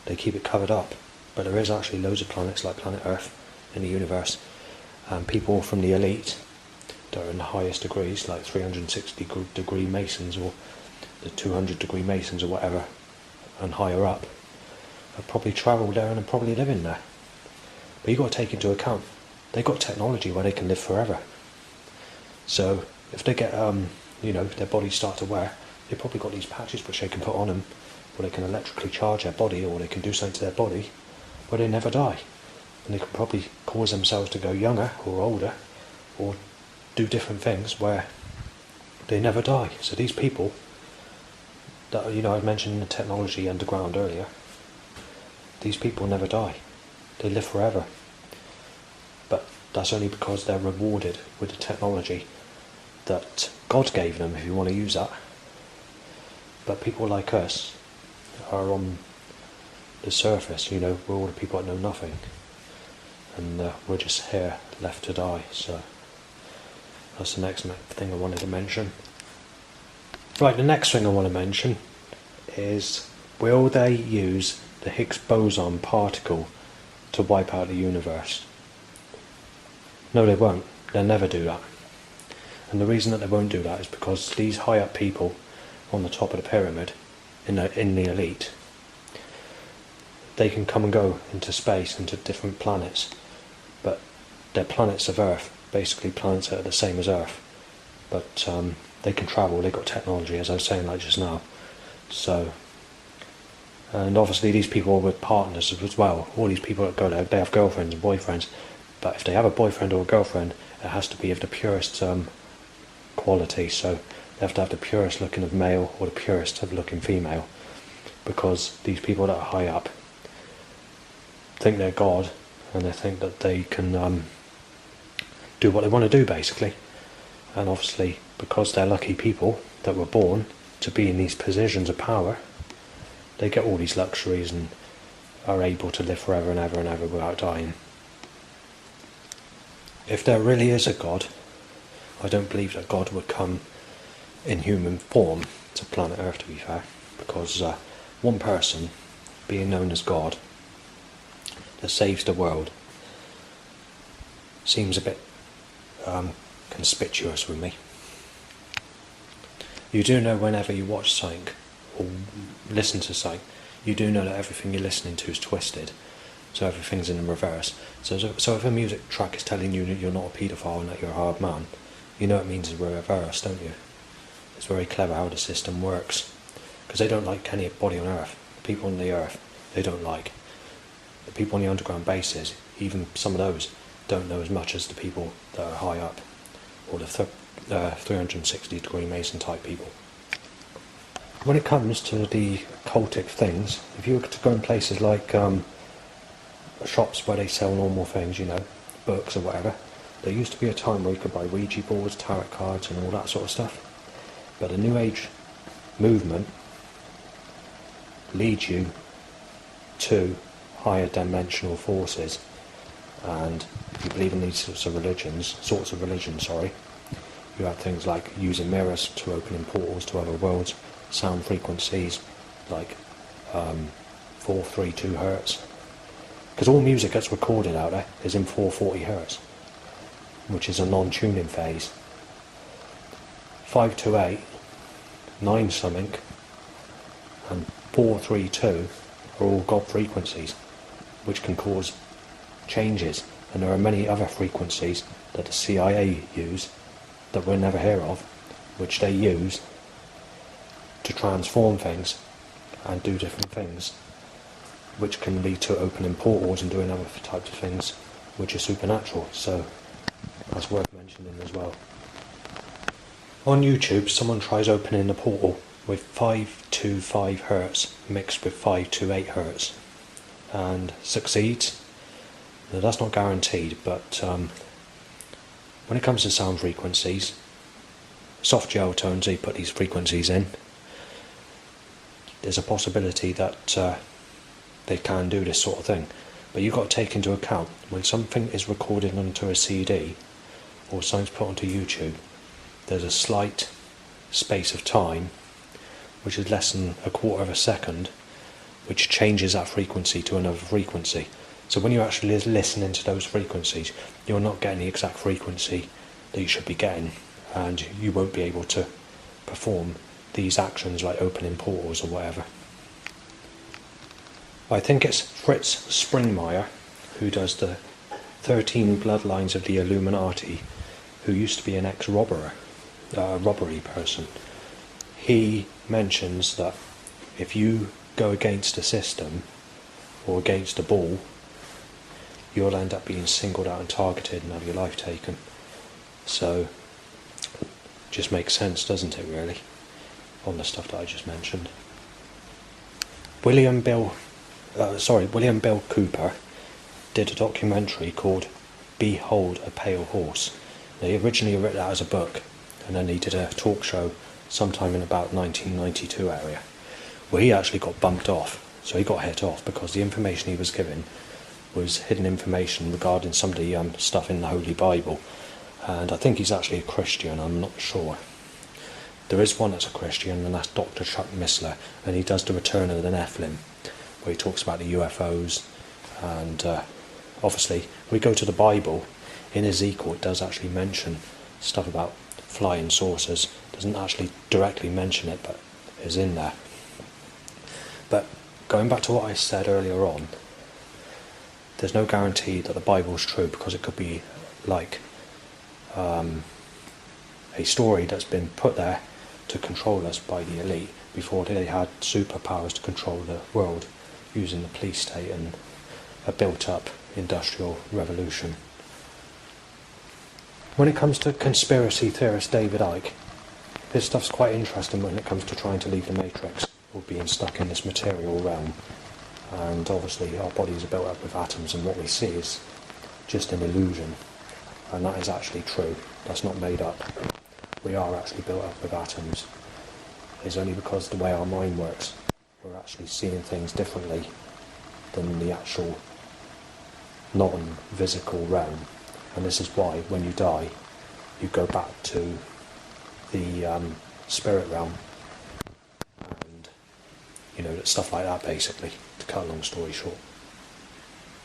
They keep it covered up. But there is actually loads of planets like planet Earth in the universe, and people from the elite that are in the highest degrees, like 360 degree Masons or the 200 degree Masons or whatever, and higher up, have probably travelled there and are probably living there. But you've got to take into account, they've got technology where they can live forever. So if they get, their bodies start to wear, they've probably got these patches which they can put on them, where they can electrically charge their body, or they can do something to their body, where they never die. And they can probably cause themselves to go younger or older, or do different things where they never die. So these people that, I mentioned the technology underground earlier, these people never die. They live forever. But that's only because they're rewarded with the technology that God gave them, if you want to use that. But people like us are on the surface, we're all the people that know nothing. And we're just here, left to die. So that's the next thing I wanted to mention. Right, the next thing I want to mention is, will they use the Higgs boson particle to wipe out the universe? No, they won't. They'll never do that. And the reason that they won't do that is because these high up people on the top of the pyramid, in the elite, they can come and go into space, into different planets, but they're planets of Earth, basically planets that are the same as Earth, but they can travel, they've got technology, as I was saying like just now. So, and obviously these people are with partners as well. All these people that go there, they have girlfriends and boyfriends, but if they have a boyfriend or a girlfriend, it has to be of the purest quality. So they have to have the purest looking of male or the purest of looking female, because these people that are high up think they're God, and they think that they can do what they want to do, basically. And obviously, because they're lucky people that were born to be in these positions of power, they get all these luxuries and are able to live forever and ever and ever without dying. If there really is a God, I don't believe that God would come in human form to planet Earth, to be fair, because one person being known as God that saves the world seems a bit conspicuous with me. You do know whenever you watch something or listen to something, you do know that everything you're listening to is twisted, so everything's in reverse. So if a music track is telling you that you're not a paedophile and that you're a hard man, you know it means it's reverse, don't you? It's very clever how the system works, because they don't like anybody on Earth. The people on the Earth, they don't like. The people on the underground bases, even some of those, don't know as much as the people that are high up, or the 360-degree Mason type people. When it comes to the cultic things, if you were to go in places like shops where they sell normal things, books or whatever, there used to be a time where you could buy Ouija boards, tarot cards and all that sort of stuff. But the New Age movement leads you to higher dimensional forces, and if you believe in these sorts of religions, you have things like using mirrors to opening portals to other worlds, sound frequencies like 432 hertz, because all music that's recorded out there is in 440 hertz, which is a non-tuning phase. 528, 9 something and 432 are all God frequencies, which can cause changes, and there are many other frequencies that the CIA use that we'll never hear of, which they use to transform things and do different things, which can lead to opening portals and doing other types of things which are supernatural. So that's worth mentioning as well. On YouTube, someone tries opening a portal with 525 hertz mixed with 528 hertz and succeeds. Now, that's not guaranteed, but when it comes to sound frequencies, soft gel tones, they put these frequencies in. There's a possibility that they can do this sort of thing, but you've got to take into account when something is recorded onto a CD or something's put onto YouTube, there's a slight space of time, which is less than a quarter of a second, which changes that frequency to another frequency. So when you're actually listening to those frequencies, you're not getting the exact frequency that you should be getting, and you won't be able to perform these actions like opening portals or whatever. I think it's Fritz Springmeier, who does the 13 Bloodlines of the Illuminati, who used to be an ex-robbery person. He mentions that if you go against a system or against a ball, you'll end up being singled out and targeted and have your life taken. So, just makes sense, doesn't it, really, on the stuff that I just mentioned. William Bill Cooper did a documentary called Behold a Pale Horse. They originally wrote that as a book, and then he did a talk show sometime in about 1992 area, where he actually got bumped off. So he got hit off because the information he was given was hidden information regarding some of the stuff in the Holy Bible. And I think he's actually a Christian, I'm not sure. There is one that's a Christian, and that's Dr. Chuck Missler, and he does the Return of the Nephilim, where he talks about the UFOs, and obviously we go to the Bible. In Ezekiel it does actually mention stuff about flying saucers. It doesn't actually directly mention it, but is in there. But going back to what I said earlier on, there's no guarantee that the Bible's true, because it could be like a story that's been put there to control us by the elite before they had superpowers to control the world using the police state and a built-up industrial revolution. When it comes to conspiracy theorist David Icke, this stuff's quite interesting when it comes to trying to leave the Matrix or being stuck in this material realm. And obviously our bodies are built up with atoms, and what we see is just an illusion, and that is actually true. That's not made up. we are actually built up of atoms is only because of the way our mind works. We're actually seeing things differently than the actual non-physical realm. And this is why when you die, you go back to the spirit realm, and stuff like that, basically, to cut a long story short.